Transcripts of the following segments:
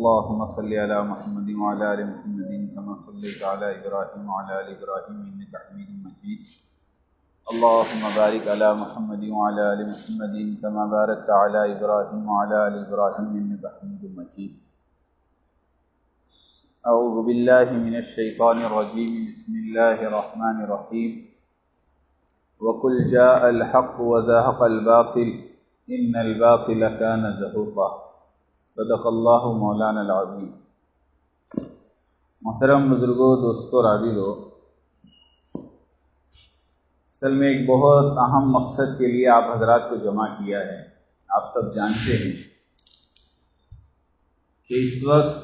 اللهم صل على محمد وعلى آل محمد كما صليت على إبراهيم وعلى آل إبراهيم إنك حميد مجيد. اللهم بارك على محمد وعلى آل محمد كما باركت على إبراهيم وعلى آل إبراهيم إنك حميد مجيد. أعوذ بالله من الشيطان الرجيم. بسم الله الرحمن الرحيم. وقل جاء الحق وزهق الباطل إن الباطل كان زهوقا. صدق اللہ مولانا العظیم. محترم بزرگوں، دوستوں، عزیزوں، اصل میں ایک بہت اہم مقصد کے لیے آپ حضرات کو جمع کیا ہے. آپ سب جانتے ہیں کہ اس وقت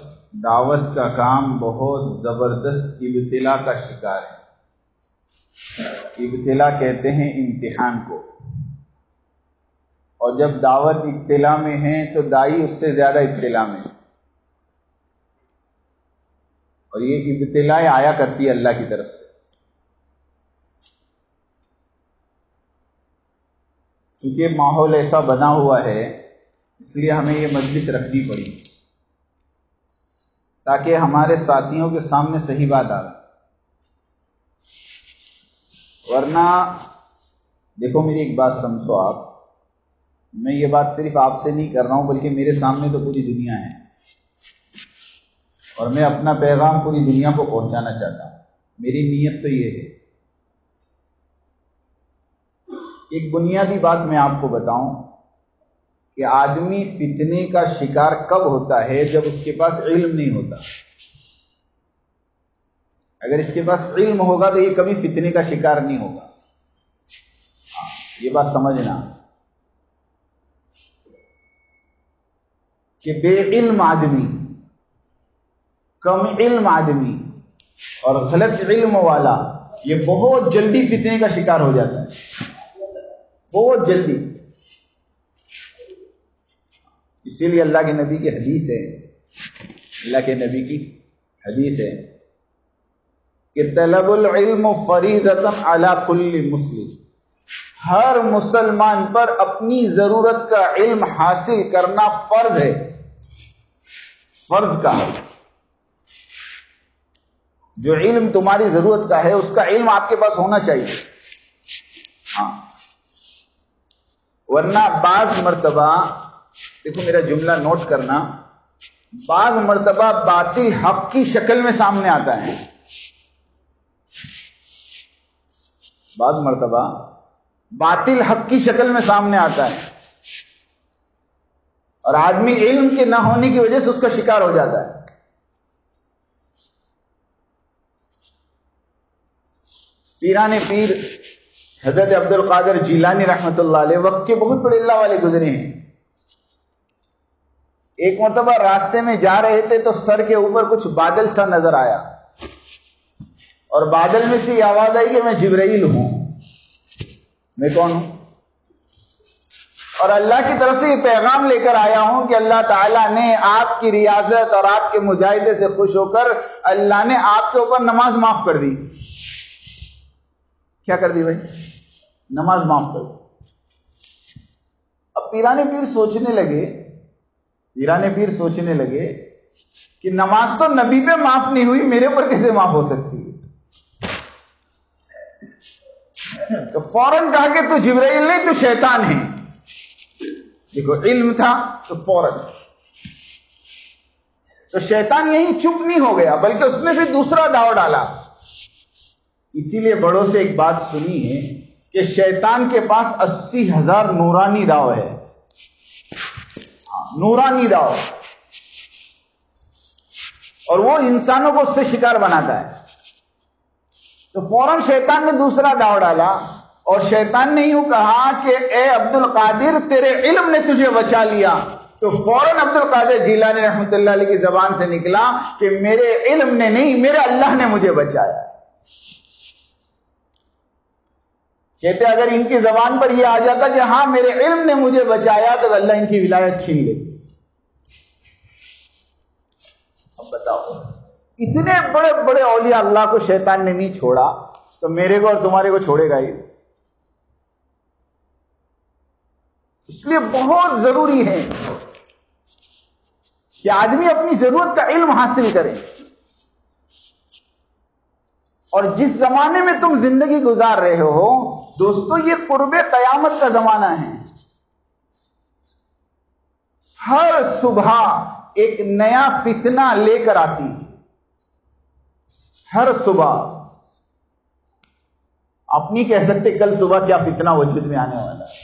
دعوت کا کام بہت زبردست ابتلا کا شکار ہے. ابتلا کہتے ہیں امتحان کو، اور جب دعوت ابتلا میں ہے تو دائی اس سے زیادہ ابتلا میں، اور یہ ابتلا آیا کرتی ہے اللہ کی طرف سے. چونکہ ماحول ایسا بنا ہوا ہے، اس لیے ہمیں یہ مجلس رکھنی پڑی تاکہ ہمارے ساتھیوں کے سامنے صحیح بات آ. ورنہ دیکھو، میری ایک بات سمجھو آپ، میں یہ بات صرف آپ سے نہیں کر رہا ہوں بلکہ میرے سامنے تو پوری دنیا ہے، اور میں اپنا پیغام پوری دنیا کو پہنچانا چاہتا ہوں. میری نیت تو یہ ہے. ایک بنیادی بات میں آپ کو بتاؤں کہ آدمی فتنے کا شکار کب ہوتا ہے؟ جب اس کے پاس علم نہیں ہوتا. اگر اس کے پاس علم ہوگا تو یہ کبھی فتنے کا شکار نہیں ہوگا. یہ بات سمجھنا کہ بے علم آدمی، کم علم آدمی اور غلط علم والا یہ بہت جلدی فتنے کا شکار ہو جاتا ہے، بہت جلدی. اسی لیے اللہ کے نبی کی حدیث ہے، کہ طلب العلم فریضۃ علی کل مسلم. ہر مسلمان پر اپنی ضرورت کا علم حاصل کرنا فرض ہے. فرض کا ہے. جو علم تمہاری ضرورت کا ہے اس کا علم آپ کے پاس ہونا چاہیے. ہاں، ورنہ بعض مرتبہ، دیکھو میرا جملہ نوٹ کرنا، بعض مرتبہ باطل حق کی شکل میں سامنے آتا ہے. بعض مرتبہ باطل حق کی شکل میں سامنے آتا ہے، اور آدمی علم کے نہ ہونے کی وجہ سے اس کا شکار ہو جاتا ہے. پیران پیر حضرت عبد القادر جیلانی رحمۃ اللہ علیہ وقت کے بہت بڑے اللہ والے گزرے ہیں. ایک مرتبہ راستے میں جا رہے تھے تو سر کے اوپر کچھ بادل سا نظر آیا، اور بادل میں سے یہ آواز آئی کہ میں جبرائیل ہوں. میں کون ہوں؟ اور اللہ کی طرف سے یہ پیغام لے کر آیا ہوں کہ اللہ تعالیٰ نے آپ کی ریاضت اور آپ کے مجاہدے سے خوش ہو کر اللہ نے آپ کے اوپر نماز معاف کر دی. کیا کر دی بھائی؟ نماز معاف کر دی. اب پیران پیر سوچنے لگے کہ نماز تو نبی پہ معاف نہیں ہوئی، میرے پر کیسے معاف ہو سکتی ہے؟ تو فوراً کہا کہ تو جبرائیل نہیں، تو شیطان ہے. دیکھو، علم تھا تو فوراً. تو شیطان یہیں چپ نہیں ہو گیا بلکہ اس نے پھر دوسرا داؤ ڈالا. اسی لیے بڑوں سے ایک بات سنی ہے کہ شیطان کے پاس 80,000 نورانی داؤ ہے. نورانی داؤ، اور وہ انسانوں کو اس سے شکار بناتا ہے. تو فوراً شیطان نے دوسرا داؤ ڈالا، اور شیطان نے یوں کہا کہ اے عبد القادر، تیرے علم نے تجھے بچا لیا. تو فوراً عبد القادر جیلانی رحمۃ اللہ علیہ کی زبان سے نکلا کہ میرے علم نے نہیں، میرے اللہ نے مجھے بچایا. کہتے اگر ان کی زبان پر یہ آ جاتا کہ ہاں میرے علم نے مجھے بچایا، تو اللہ ان کی ولایت چھین لیتی. اب بتاؤ، اتنے بڑے بڑے اولیاء اللہ کو شیطان نے نہیں چھوڑا تو میرے کو اور تمہارے کو چھوڑے گا ہی. اس لیے بہت ضروری ہے کہ آدمی اپنی ضرورت کا علم حاصل کرے. اور جس زمانے میں تم زندگی گزار رہے ہو دوستو، یہ قرب قیامت کا زمانہ ہے. ہر صبح ایک نیا فتنہ لے کر آتی ہے. ہر صبح آپ نہیں کہہ سکتے کل صبح کیا فتنہ وجود میں آنے والا ہے.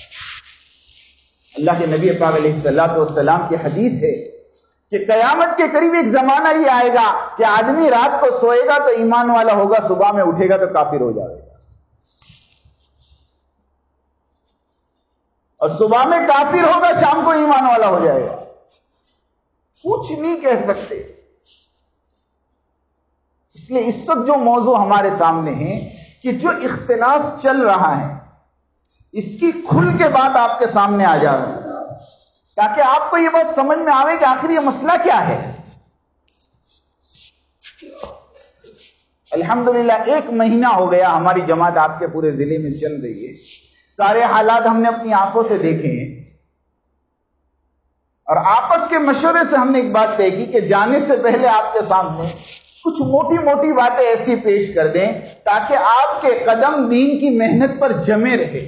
اللہ کے نبی پاک علیہ الصلوۃ والسلام کی حدیث ہے کہ قیامت کے قریب ایک زمانہ یہ آئے گا کہ آدمی رات کو سوئے گا تو ایمان والا ہوگا، صبح میں اٹھے گا تو کافر ہو جائے گا. اور صبح میں کافر ہوگا، شام کو ایمان والا ہو جائے گا. کچھ نہیں کہہ سکتے. اس لیے اس وقت جو موضوع ہمارے سامنے ہے کہ جو اختلاف چل رہا ہے اس کی کھل کے بات آپ کے سامنے آ جائے تاکہ آپ کو یہ بات سمجھ میں آئے کہ آخر یہ مسئلہ کیا ہے. الحمدللہ 1 مہینہ ہو گیا ہماری جماعت آپ کے پورے ضلع میں چل رہی ہے. سارے حالات ہم نے اپنی آنکھوں سے دیکھے ہیں اور آپس کے مشورے سے ہم نے ایک بات طے کی کہ جانے سے پہلے آپ کے سامنے کچھ موٹی موٹی باتیں ایسی پیش کر دیں تاکہ آپ کے قدم دین کی محنت پر جمے رہے.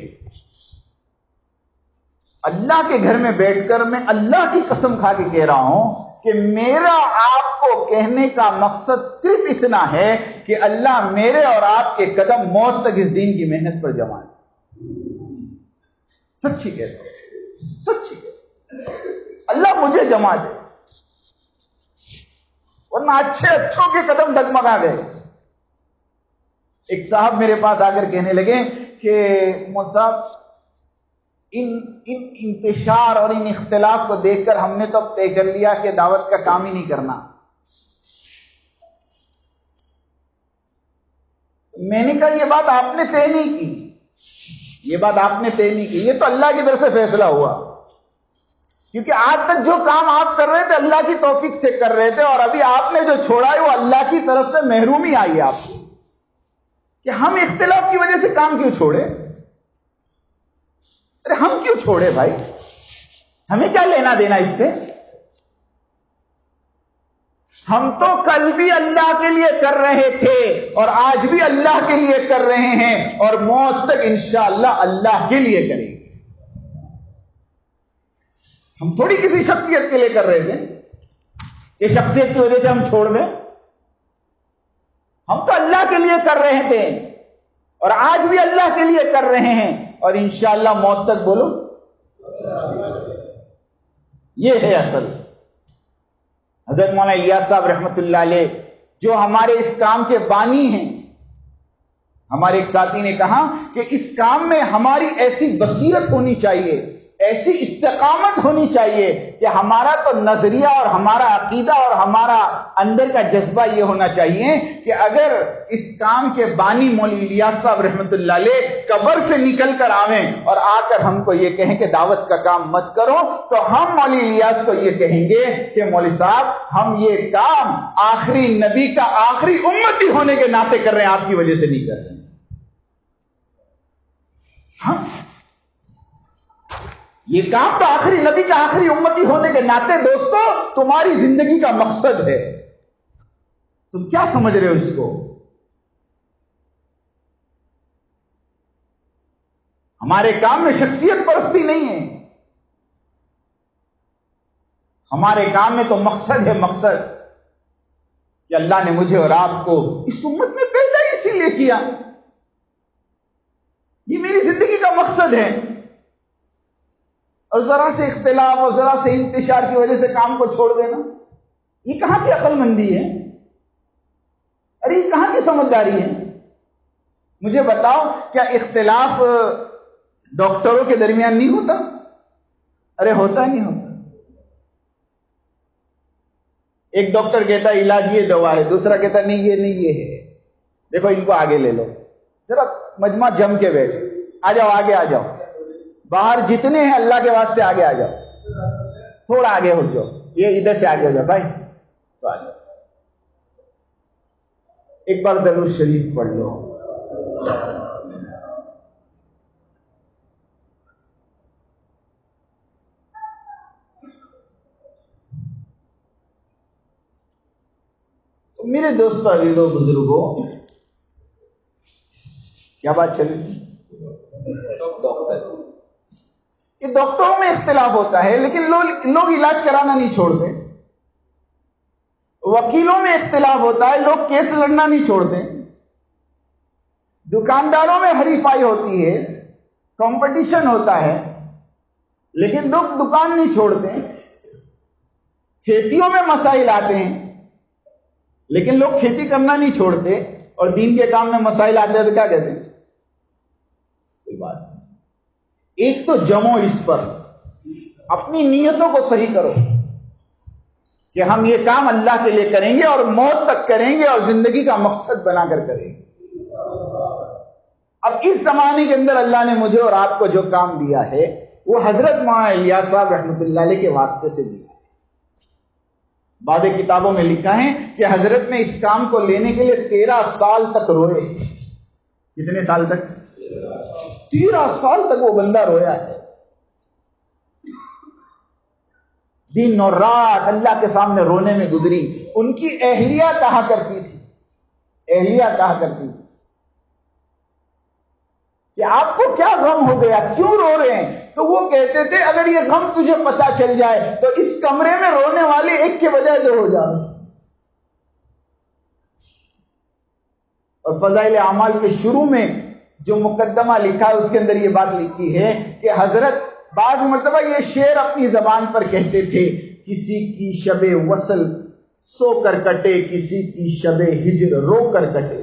اللہ کے گھر میں بیٹھ کر میں اللہ کی قسم کھا کے کہہ رہا ہوں کہ میرا آپ کو کہنے کا مقصد صرف اتنا ہے کہ اللہ میرے اور آپ کے قدم موت تک اس دین کی محنت پر جمائے. سچی کہتا ہوں، سچی کہتا ہوں. اللہ مجھے جما دے ورنہ اچھوں کے قدم ڈگمگا گئے. ایک صاحب میرے پاس آ کر کہنے لگے کہ صاحب ان انتشار اور ان اختلاف کو دیکھ کر ہم نے تو اب طے کر لیا کہ دعوت کا کام ہی نہیں کرنا. میں نے کہا یہ بات آپ نے طے نہیں کی، یہ بات آپ نے طے نہیں کی، یہ تو اللہ کی طرف سے فیصلہ ہوا. کیونکہ آج تک جو کام آپ کر رہے تھے اللہ کی توفیق سے کر رہے تھے اور ابھی آپ نے جو چھوڑا ہے وہ اللہ کی طرف سے محرومی آئی ہے آپ کو کہ ہم اختلاف کی وجہ سے کام کیوں چھوڑے. ارے ہم کیوں چھوڑے بھائی، ہمیں کیا لینا دینا اس سے. ہم تو کل بھی اللہ کے لیے کر رہے تھے اور آج بھی اللہ کے لیے کر رہے ہیں اور موت تک انشاءاللہ اللہ کے لیے کریں گے. ہم تھوڑی کسی شخصیت کے لیے کر رہے تھے کہ شخصیت کی وجہ سے ہم چھوڑ دیں. ہم تو اللہ کے لیے کر رہے تھے اور آج بھی اللہ کے لیے کر رہے ہیں اور انشاءاللہ موت تک بولو. یہ ہے اصل. حضرت مولانا الیاس صاحب رحمت اللہ علیہ جو ہمارے اس کام کے بانی ہیں، ہمارے ایک ساتھی نے کہا کہ اس کام میں ہماری ایسی بصیرت ہونی چاہیے، ایسی استقامت ہونی چاہیے کہ ہمارا تو نظریہ اور ہمارا عقیدہ اور ہمارا اندر کا جذبہ یہ ہونا چاہیے کہ اگر اس کام کے بانی مولوی الیاس صاحب رحمت اللہ علیہ قبر سے نکل کر آویں اور آ کر ہم کو یہ کہیں کہ دعوت کا کام مت کرو تو ہم مولوی الیاس کو یہ کہیں گے کہ مولوی صاحب ہم یہ کام آخری نبی کا آخری امتی ہونے کے ناطے کر رہے ہیں، آپ کی وجہ سے نہیں کر رہے ہیں. ہاں یہ کام تو آخری نبی کا آخری امتی ہونے کے ناطے دوستو تمہاری زندگی کا مقصد ہے. تم کیا سمجھ رہے ہو اس کو؟ ہمارے کام میں شخصیت پرستی نہیں ہے، ہمارے کام میں تو مقصد ہے، مقصد کہ اللہ نے مجھے اور آپ کو اس امت میں پیدا اسی لیے کیا. یہ میری زندگی کا مقصد ہے اور ذرا سے اختلاف اور ذرا سے انتشار کی وجہ سے کام کو چھوڑ دینا، یہ کہاں کی عقل مندی ہے؟ ارے یہ کہاں کی سمجھداری ہے؟ مجھے بتاؤ کیا اختلاف ڈاکٹروں کے درمیان نہیں ہوتا؟ ارے ہوتا نہیں ہوتا. ایک ڈاکٹر کہتا ہے علاج یہ دوا ہے، دوسرا کہتا ہے نہیں یہ ہے. دیکھو ان کو آگے لے لو، ذرا مجمع جم کے بیٹھے، آ جاؤ آگے آ جاؤ، باہر جتنے ہیں اللہ کے واسطے آگے آ جاؤ، تھوڑا آگے ہٹ جاؤ، یہ ادھر سے آگے ہو جاؤ بھائی تو آ جاؤ. ایک بار درود شریف پڑھ لو. میرے دوستوں عزیزوں بزرگوں، کیا بات چل رہی تھی؟ ڈاکٹر، کہ ڈاکٹروں میں اختلاف ہوتا ہے لیکن لوگ علاج کرانا نہیں چھوڑتے. وکیلوں میں اختلاف ہوتا ہے، لوگ کیس لڑنا نہیں چھوڑتے. دکانداروں میں حریفائی ہوتی ہے، کمپٹیشن ہوتا ہے، لیکن لوگ دکان نہیں چھوڑتے. کھیتیوں میں مسائل آتے ہیں لیکن لوگ کھیتی کرنا نہیں چھوڑتے. اور دین کے کام میں مسائل آتے ہیں تو کیا کہتے ہیں؟ کوئی بات نہیں. ایک تو جمو اس پر، اپنی نیتوں کو صحیح کرو کہ ہم یہ کام اللہ کے لیے کریں گے اور موت تک کریں گے اور زندگی کا مقصد بنا کر کریں گے. اب اس زمانے کے اندر اللہ نے مجھے اور آپ کو جو کام دیا ہے وہ حضرت مولانا الیاس صاحب رحمۃ اللہ علیہ کے واسطے سے دیا ہے. بعض کتابوں میں لکھا ہے کہ حضرت نے اس کام کو لینے کے لیے 13 سال تک روئے. کتنے سال تک؟ 13 سال تک وہ بندہ رویا ہے. دن اور رات اللہ کے سامنے رونے میں گزری. ان کی اہلیہ کہا کرتی تھی کہ آپ کو کیا غم ہو گیا، کیوں رو رہے ہیں؟ تو وہ کہتے تھے اگر یہ غم تجھے پتا چل جائے تو اس کمرے میں رونے والے ایک کے بجائے 2 ہو جائے. اور فضائل اعمال کے شروع میں جو مقدمہ لکھا ہے اس کے اندر یہ بات لکھی ہے کہ حضرت بعض مرتبہ یہ شعر اپنی زبان پر کہتے تھے، کسی کی شب وصل سو کر کٹے، کسی کی شب ہجر رو کر کٹے.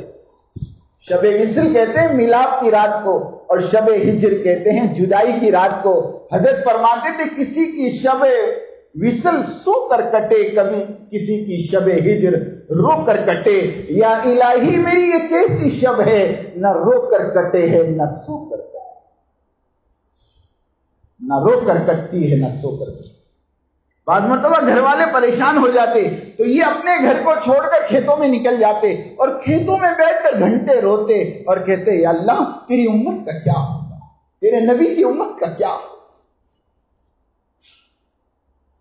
شب وصل کہتے ہیں ملاپ کی رات کو اور شب ہجر کہتے ہیں جدائی کی رات کو. حضرت فرماتے تھے کسی کی شب وصل سو کر کٹے، کبھی کسی کی شب ہجر رو کر کٹے. یا الہی میری یہ کیسی شب ہے، نہ رو کر کٹے ہے نہ سو کر کٹے، نہ رو کر کٹتی ہے نہ سو کر کٹتی. بعض مرتبہ گھر والے پریشان ہو جاتے تو یہ اپنے گھر کو چھوڑ کر کھیتوں میں نکل جاتے اور کھیتوں میں بیٹھ کر گھنٹے روتے اور کہتے یا اللہ تیری امت کا کیا ہوگا، تیرے نبی کی امت کا کیا ہوگا.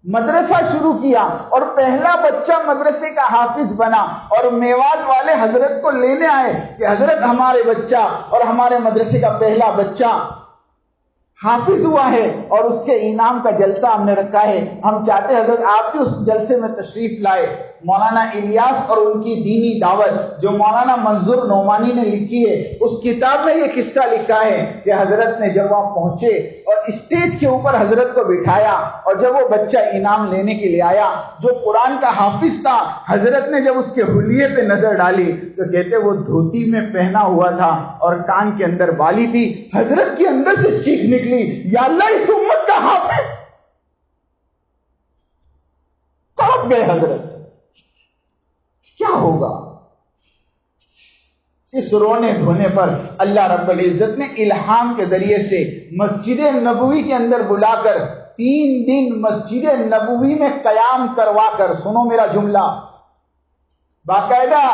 مدرسہ شروع کیا اور پہلا بچہ مدرسے کا حافظ بنا اور میوات والے حضرت کو لینے آئے کہ حضرت ہمارے بچہ اور ہمارے مدرسے کا پہلا بچہ حافظ ہوا ہے اور اس کے انعام کا جلسہ ہم نے رکھا ہے. ہم چاہتے ہیں حضرت آپ بھی اس جلسے میں تشریف لائے. مولانا الیاس اور ان کی دینی دعوت جو مولانا منظور نعمانی نے لکھی ہے اس کتاب میں یہ قصہ لکھا ہے کہ حضرت نے جب وہاں پہنچے اور اسٹیج کے اوپر حضرت کو بٹھایا اور جب وہ بچہ انعام لینے کے لیے آیا جو قرآن کا حافظ تھا، حضرت نے جب اس کے حلیے پہ نظر ڈالی تو کہتے وہ دھوتی میں پہنا ہوا تھا اور کان کے اندر بالی تھی. حضرت کے اندر سے چیخ نکلی یا اللہ اس امت کا حافظ. کانپ گئے حضرت، کیا ہوگا؟ اس رونے دھونے پر اللہ رب العزت نے الہام کے ذریعے سے مسجد نبوی کے اندر بلا کر 3 دن مسجد نبوی میں قیام کروا کر، سنو میرا جملہ، باقاعدہ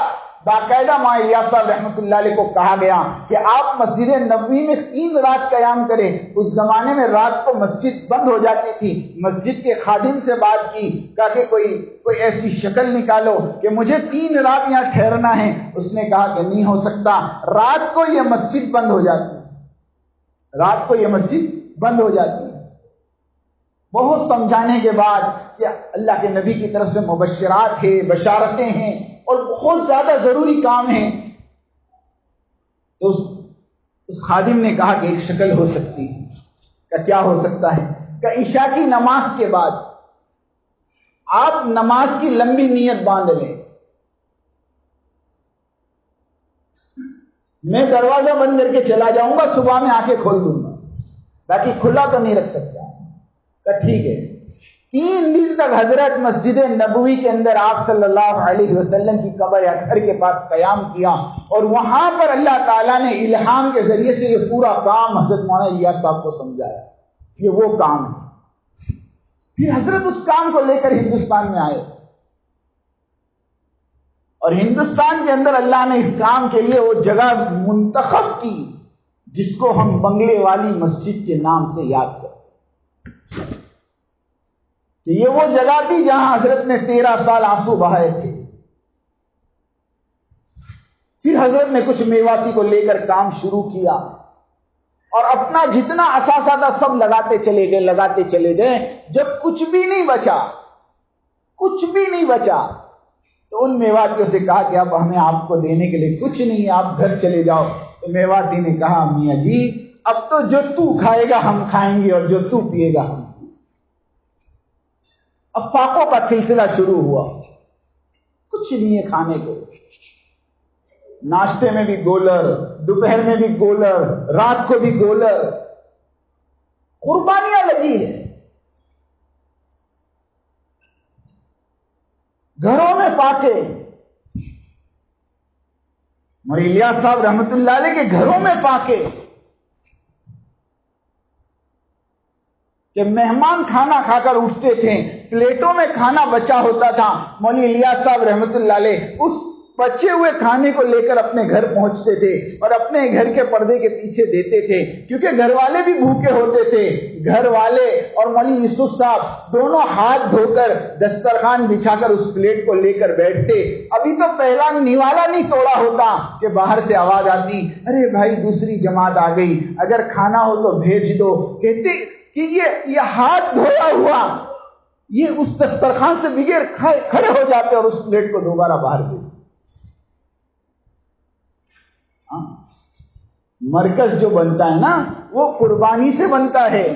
مولانا الیاس صاحب رحمۃ اللہ علیہ کو کہا گیا کہ آپ مسجد نبوی میں 3 رات قیام کریں. اس زمانے میں رات کو مسجد بند ہو جاتی تھی. مسجد کے خادم سے بات کی، کہا کہ کوئی ایسی شکل نکالو کہ مجھے 3 رات یہاں ٹھہرنا ہے. اس نے کہا کہ نہیں ہو سکتا، رات کو یہ مسجد بند ہو جاتی ہے، رات کو یہ مسجد بند ہو جاتی ہے. بہت سمجھانے کے بعد کہ اللہ کے نبی کی طرف سے مبشرات ہیں، بشارتیں ہیں اور بہت زیادہ ضروری کام ہے، تو اس خادم نے کہا کہ ایک شکل ہو سکتی ہے. کہ کیا ہو سکتا ہے؟ کہ عشاء کی نماز کے بعد آپ نماز کی لمبی نیت باندھ لیں، میں دروازہ بند کر کے چلا جاؤں گا، صبح میں آنکھیں کھول دوں گا، باقی کھلا تو نہیں رکھ سکتا. کہ ٹھیک ہے. 3 دن تک حضرت مسجد نبوی کے اندر آپ صلی اللہ علیہ وسلم کی قبر یا گھر کے پاس قیام کیا اور وہاں پر اللہ تعالیٰ نے الہام کے ذریعے سے یہ پورا کام حضرت مولانا الیاس صاحب کو سمجھایا. یہ وہ کام ہے. پھر حضرت اس کام کو لے کر ہندوستان میں آئے اور ہندوستان کے اندر اللہ نے اس کام کے لیے وہ جگہ منتخب کی جس کو ہم بنگلے والی مسجد کے نام سے یاد کرتے. کہ یہ وہ جگہ تھی جہاں حضرت نے 13 سال آنسو بہائے تھے. پھر حضرت نے کچھ میواتی کو لے کر کام شروع کیا اور اپنا جتنا اثاثہ تھا سب لگاتے چلے گئے. جب کچھ بھی نہیں بچا تو ان میواتیوں سے کہا کہ اب ہمیں آپ کو دینے کے لیے کچھ نہیں، آپ گھر چلے جاؤ. تو میواتی نے کہا میاں جی اب تو جو تو کھائے گا ہم کھائیں گے اور جو تو پیے گا ہم. اب فاقوں کا سلسلہ شروع ہوا. کچھ نہیں ہے کھانے کو، ناشتے میں بھی گولر، دوپہر میں بھی گولر، رات کو بھی گولر. قربانیاں لگی ہے. گھروں میں فاقے. مولانا الیاس صاحب رحمت اللہ علیہ کے گھروں میں فاقے کہ مہمان کھانا کھا کر اٹھتے تھے، پلیٹوں میں کھانا بچا ہوتا تھا. مولانا الیاس صاحب رحمت اللہ علیہ اس بچے ہوئے کھانے کو لے کر اپنے گھر پہنچتے تھے اور اپنے گھر کے پردے کے پیچھے دیتے تھے، کیونکہ گھر والے بھی بھوکے ہوتے تھے. گھر والے اور مولانا یوسف صاحب دونوں ہاتھ دھو کر دسترخوان بچھا کر اس پلیٹ کو لے کر بیٹھتے. ابھی تو پہلا نیوالا نہیں توڑا ہوتا کہ باہر سے آواز آتی، ارے بھائی دوسری جماعت آ گئی، اگر کھانا ہو تو بھیج دو. کہتے کہ یہ ہاتھ دھویا ہوا یہ اس دسترخوان سے بغیر کھڑے ہو جاتے اور اس پلیٹ کو دوبارہ باہر دیتے. مرکز جو بنتا ہے نا وہ قربانی سے بنتا ہے.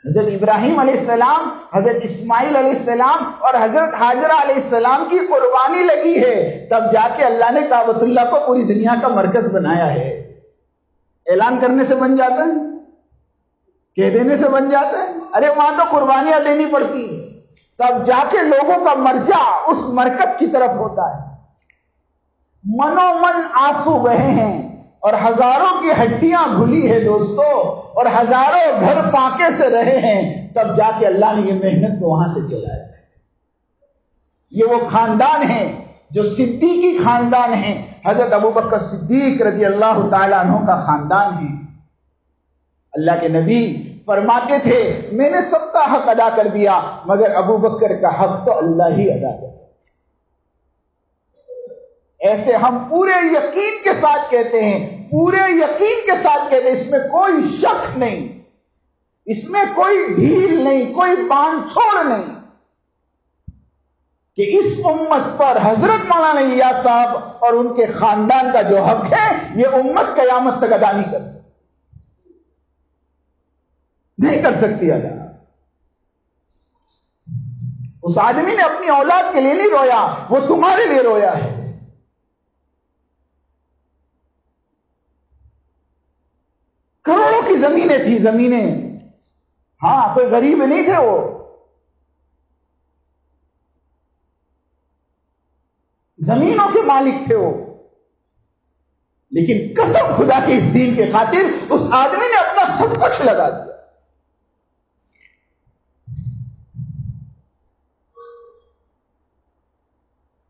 حضرت ابراہیم علیہ السلام، حضرت اسماعیل علیہ السلام اور حضرت حاجرہ علیہ السلام کی قربانی لگی ہے، تب جا کے اللہ نے کعبۃ اللہ کو پوری دنیا کا مرکز بنایا ہے. اعلان کرنے سے بن جاتا ہے؟ کہہ دینے سے بن جاتا ہے؟ ارے وہاں تو قربانیاں دینی پڑتی ہیں، تب جا کے لوگوں کا مرجع اس مرکز کی طرف ہوتا ہے. منو من آنسو بہے ہیں اور ہزاروں کی ہڈیاں گھلی ہے دوستو، اور ہزاروں گھر فاقے سے رہے ہیں، تب جا کے اللہ نے یہ محنت کو وہاں سے چلایا. یہ وہ خاندان ہیں جو صدیقی خاندان ہیں. حضرت ابوبکر صدیق رضی اللہ تعالیٰ عنہ کا خاندان ہے. اللہ کے نبی فرماتے تھے میں نے سب کا حق ادا کر دیا مگر ابوبکر کا حق تو اللہ ہی ادا کر. ایسے ہم پورے یقین کے ساتھ کہتے ہیں، اس میں کوئی شک نہیں، اس میں کوئی ڈھیل نہیں، کوئی باندھ چھوڑ نہیں، کہ اس امت پر حضرت مولانا الیاس صاحب اور ان کے خاندان کا جو حق ہے یہ امت قیامت تک ادا نہیں کر سکتی ادا. اس آدمی نے اپنی اولاد کے لیے نہیں رویا، وہ تمہارے لیے رویا ہے. کروڑوں کی زمینیں تھی، کوئی غریب نہیں تھے، وہ زمینوں کے مالک تھے وہ. لیکن قسم خدا کی اس دین کے خاطر اس آدمی نے اپنا سب کچھ لگا دیا.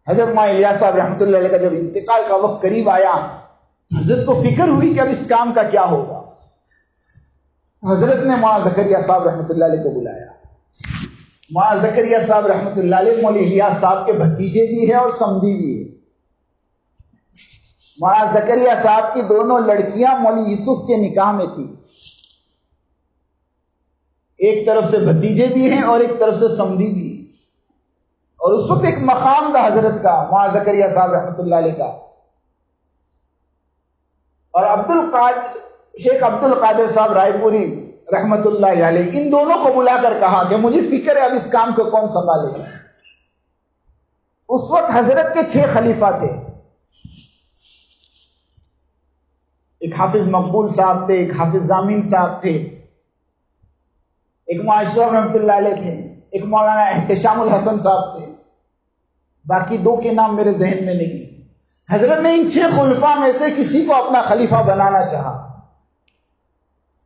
حضرت مولانا الیاس صاحب رحمۃ اللہ علیہ کا جب انتقال کا وقت قریب آیا، حضرت کو فکر ہوئی کہ اب اس کام کا کیا ہوگا. حضرت نے مولانا زکریا صاحب رحمۃ اللہ علیہ کو بلایا. مولانا زکریا صاحب رحمۃ اللہ علیہ مولانا الیاس صاحب کے بھتیجے بھی ہیں اور سمدھی بھی ہیں. مولانا زکریا صاحب کی دونوں لڑکیاں مولانا یوسف کے نکاح میں تھی. ایک طرف سے بھتیجے بھی ہیں اور ایک طرف سے سمدھی بھی ہیں. اور اس وقت ایک مقام تھا حضرت کا، مولانا زکریا صاحب رحمۃ اللہ علیہ کا. اور شیخ عبد القادر صاحب رائے پوری رحمت اللہ علیہ، ان دونوں کو بلا کر کہا کہ مجھے فکر ہے اب اس کام کو کون سنبھالے گا. اس وقت حضرت کے 6 خلیفہ تھے. ایک حافظ مقبول صاحب تھے، ایک حافظ ضامن صاحب تھے، ایک مولانا اشرف رحمت اللہ علیہ تھے، ایک مولانا احتشام الحسن صاحب تھے. باقی 2 کے نام میرے ذہن میں نہیں. حضرت نے ان 6 خلفاء میں سے کسی کو اپنا خلیفہ بنانا چاہا.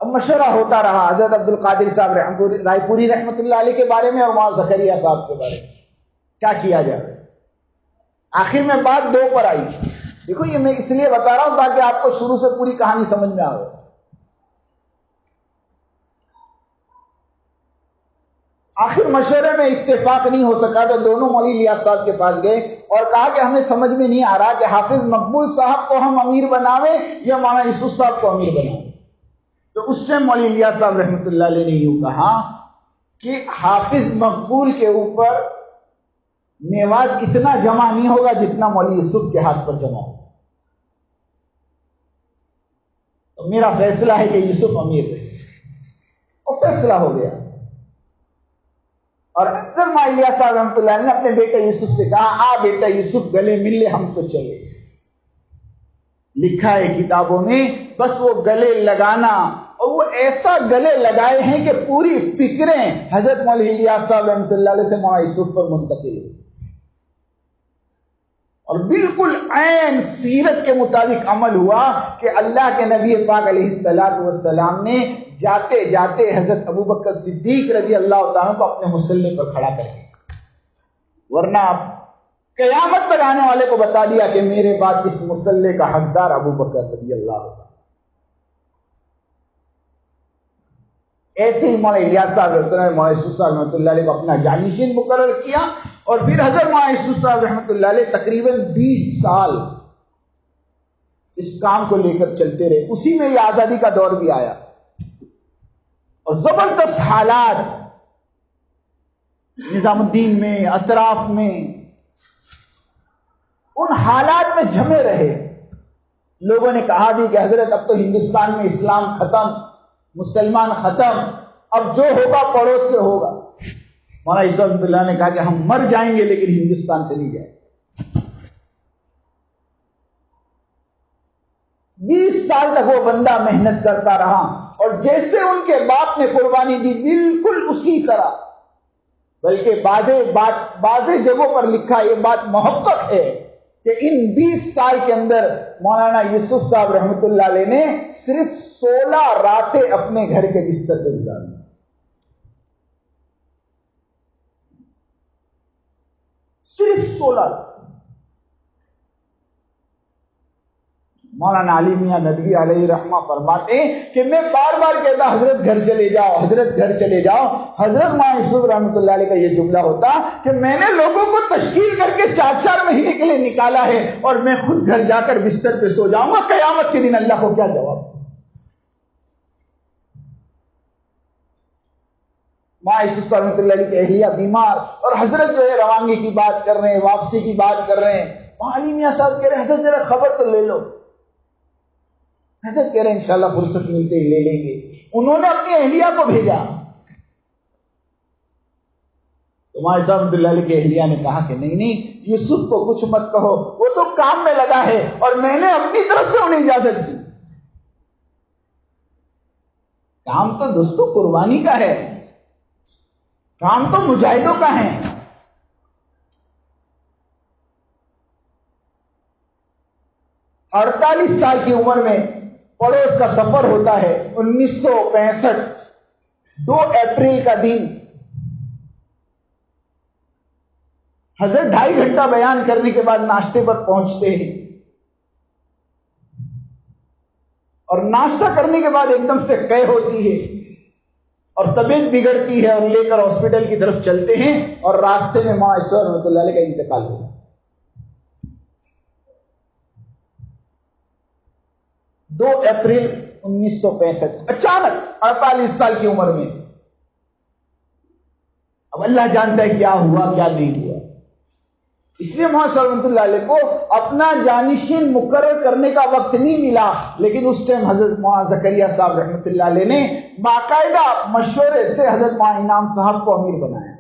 اب مشورہ ہوتا رہا حضرت عبد القادر صاحب رائے پوری رحمت اللہ علیہ کے بارے میں اور مولانا زکریا صاحب کے بارے میں کیا کیا جائے. آخر میں بات 2 پر آئی. دیکھو یہ میں اس لیے بتا رہا ہوں تاکہ آپ کو شروع سے پوری کہانی سمجھ میں آئے. آخر مشورے میں اتفاق نہیں ہو سکا تو دونوں مولوی الیاس صاحب کے پاس گئے اور کہا کہ ہمیں سمجھ میں نہیں آ رہا کہ حافظ مقبول صاحب کو ہم امیر بناویں یا مولانا یوسف صاحب کو امیر بناویں. تو اس ٹائم مولوی الیاس صاحب رحمۃ اللہ علیہ نے یوں کہا کہ حافظ مقبول کے اوپر میوات اتنا جمع نہیں ہوگا جتنا مولوی یوسف کے ہاتھ پر جمع ہوگا. تو میرا فیصلہ ہے کہ یوسف امیر رہے. اور فیصلہ ہو گیا. اور اکثر مولوی الیاس صاحب رحمۃ اللہ علیہ نے اپنے بیٹے یوسف سے کہا آ بیٹا یوسف گلے مل لے ہم تو چلے. لکھا ہے کتابوں میں بس وہ گلے لگانا اور وہ ایسا گلے لگائے ہیں کہ پوری فکریں حضرت مولوی الیاس صاحب رحمۃ اللہ علیہ سے مولانا یوسف پر منتقل ہوئی اور بالکل عین سیرت کے مطابق عمل ہوا کہ اللہ کے نبی پاک علیہ الصلوۃ والسلام نے جاتے جاتے حضرت ابوبکر صدیق رضی اللہ تعالیٰ کو اپنے مصلی پر کھڑا کر دیا. ورنہ قیامت تک آنے والے کو بتا دیا کہ میرے بعد اس مصلی کا حقدار ابوبکر رضی اللہ تعالیٰ. ایسے ہی مولانا الیاس صاحب رحمۃ اللہ مولانا یوسف صاحب رحمۃ اللہ علیہ کو اپنا جانشین مقرر کیا اور پھر حضرت مولانا یوسف صاحب رحمۃ اللہ علیہ تقریباً 20 سال اس کام کو لے کر چلتے رہے. اسی میں یہ آزادی کا دور بھی آیا اور زبردست حالات نظام الدین میں اطراف میں ان حالات میں جمے رہے. لوگوں نے کہا بھی کہ حضرت اب تو ہندوستان میں اسلام ختم مسلمان ختم اب جو ہوگا پڑوس سے ہوگا. مولانا یوسف رحمۃ اللہ نے کہا کہ ہم مر جائیں گے لیکن ہندوستان سے نہیں جائیں. 20 سال تک وہ بندہ محنت کرتا رہا اور جیسے ان کے باپ نے قربانی دی بالکل اسی طرح. بلکہ بعض جگہوں پر لکھا یہ بات محقق ہے کہ ان 20 سال کے اندر مولانا یوسف صاحب رحمۃ اللہ علیہ نے صرف 16 راتیں اپنے گھر کے بستر پہ گزاری. صرف 16. مولانا علی میاں ندوی علیہ رحمہ فرماتے ہیں کہ میں بار بار کہتا حضرت گھر چلے جاؤ حضرت گھر چلے جاؤ. حضرت مولانا یوسف رحمۃ اللہ علیہ کا یہ جملہ ہوتا کہ میں نے لوگوں کو تشکیل کر کے 4 مہینے کے لیے نکالا ہے اور میں خود گھر جا کر بستر پہ سو جاؤں گا. قیامت کے دن اللہ کو کیا جواب. مولانا یوسف رحمۃ اللہ علیہ کی اہلیہ بیمار اور حضرت جو ہے روانگی کی بات کر رہے ہیں واپسی کی بات کر رہے ہیں. مولانا علی میاں صاحب کہہ رہے ہیں حضرت ذرا خبر تو لے لو. حضرت کہہ رہے ہیں انشاءاللہ فرصت ملتے ہی لے لیں گے. انہوں نے اپنی اہلیہ کو بھیجا تو مولانا صاحب رحمۃ اللہ علیہ کی اہلیہ نے کہا کہ نہیں یوسف کو کچھ مت کہو وہ تو کام میں لگا ہے اور میں نے اپنی طرف سے انہیں اجازت دی. کام تو دوستو قربانی کا ہے کام تو مجاہدوں کا ہے. اڑتالیس سال کی عمر میں پڑوس کا سفر ہوتا ہے. 1965 2 اپریل کا دن حضرت 2.5 گھنٹہ بیان کرنے کے بعد ناشتے پر پہنچتے ہیں اور ناشتہ کرنے کے بعد ایک دم سے قے ہوتی ہے اور طبیعت بگڑتی ہے اور لے کر ہاسپٹل کی طرف چلتے ہیں اور راستے میں مولانا یوسف رحمۃ اللہ علیہ کا انتقال ہو گیا. 2 اپریل 1965 اچانک 48 سال کی عمر میں. اب اللہ جانتا ہے کیا ہوا کیا نہیں ہوا. اس لیے مولانا رحمۃ اللہ علیہ کو اپنا جانشین مقرر کرنے کا وقت نہیں ملا لیکن اس ٹائم حضرت مولانا زکریا صاحب رحمۃ اللہ علیہ نے باقاعدہ مشورے سے حضرت مولانا انعام صاحب کو امیر بنایا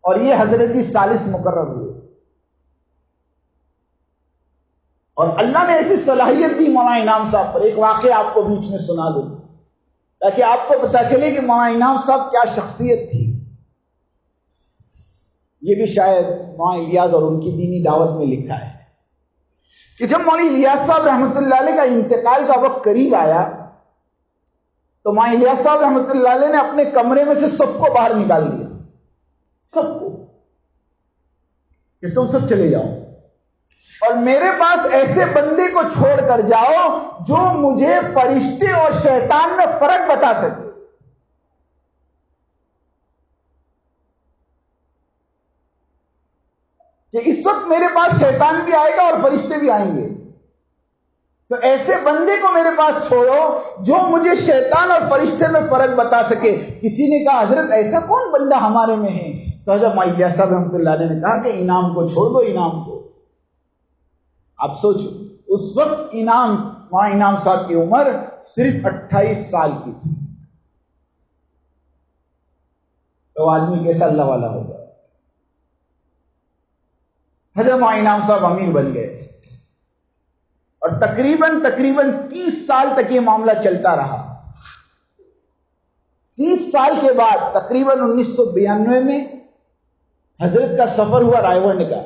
اور یہ حضرت کی ثالث مقرر ہوئے. اور اللہ نے ایسی صلاحیت دی مولانا انعام صاحب پر. ایک واقعہ آپ کو بیچ میں سنا دوں تاکہ آپ کو پتا چلے کہ مولانا انعام صاحب کیا شخصیت تھی. یہ بھی شاید مولانا الیاس اور ان کی دینی دعوت میں لکھا ہے کہ جب مولانا الیاس صاحب رحمۃ اللہ علیہ کا انتقال کا وقت قریب آیا تو مولانا الیاس صاحب رحمۃ اللہ علیہ نے اپنے کمرے میں سے سب کو باہر نکال دیا. سب کو کہ تم سب چلے جاؤ اور میرے پاس ایسے بندے کو چھوڑ کر جاؤ جو مجھے فرشتے اور شیطان میں فرق بتا سکے. کہ اس وقت میرے پاس شیطان بھی آئے گا اور فرشتے بھی آئیں گے، تو ایسے بندے کو میرے پاس چھوڑو جو مجھے شیطان اور فرشتے میں فرق بتا سکے۔ کسی نے کہا حضرت ایسا کون بندہ ہمارے میں ہے؟ تو حضرت معلیہ صاحب رحمۃ اللہ علیہ نے کہا کہ انعام کو چھوڑ دو، انعام کو۔ آپ سوچو اس وقت انعام صاحب کی عمر صرف 28 سال کی تھی، تو آدمی کیسا اللہ والا ہوگا۔ حضرت انعام صاحب امیر بن گئے اور تقریباً 30 سال تک یہ معاملہ چلتا رہا۔ 30 سال کے بعد تقریباً 1992 میں حضرت کا سفر ہوا رائے ونڈ کا۔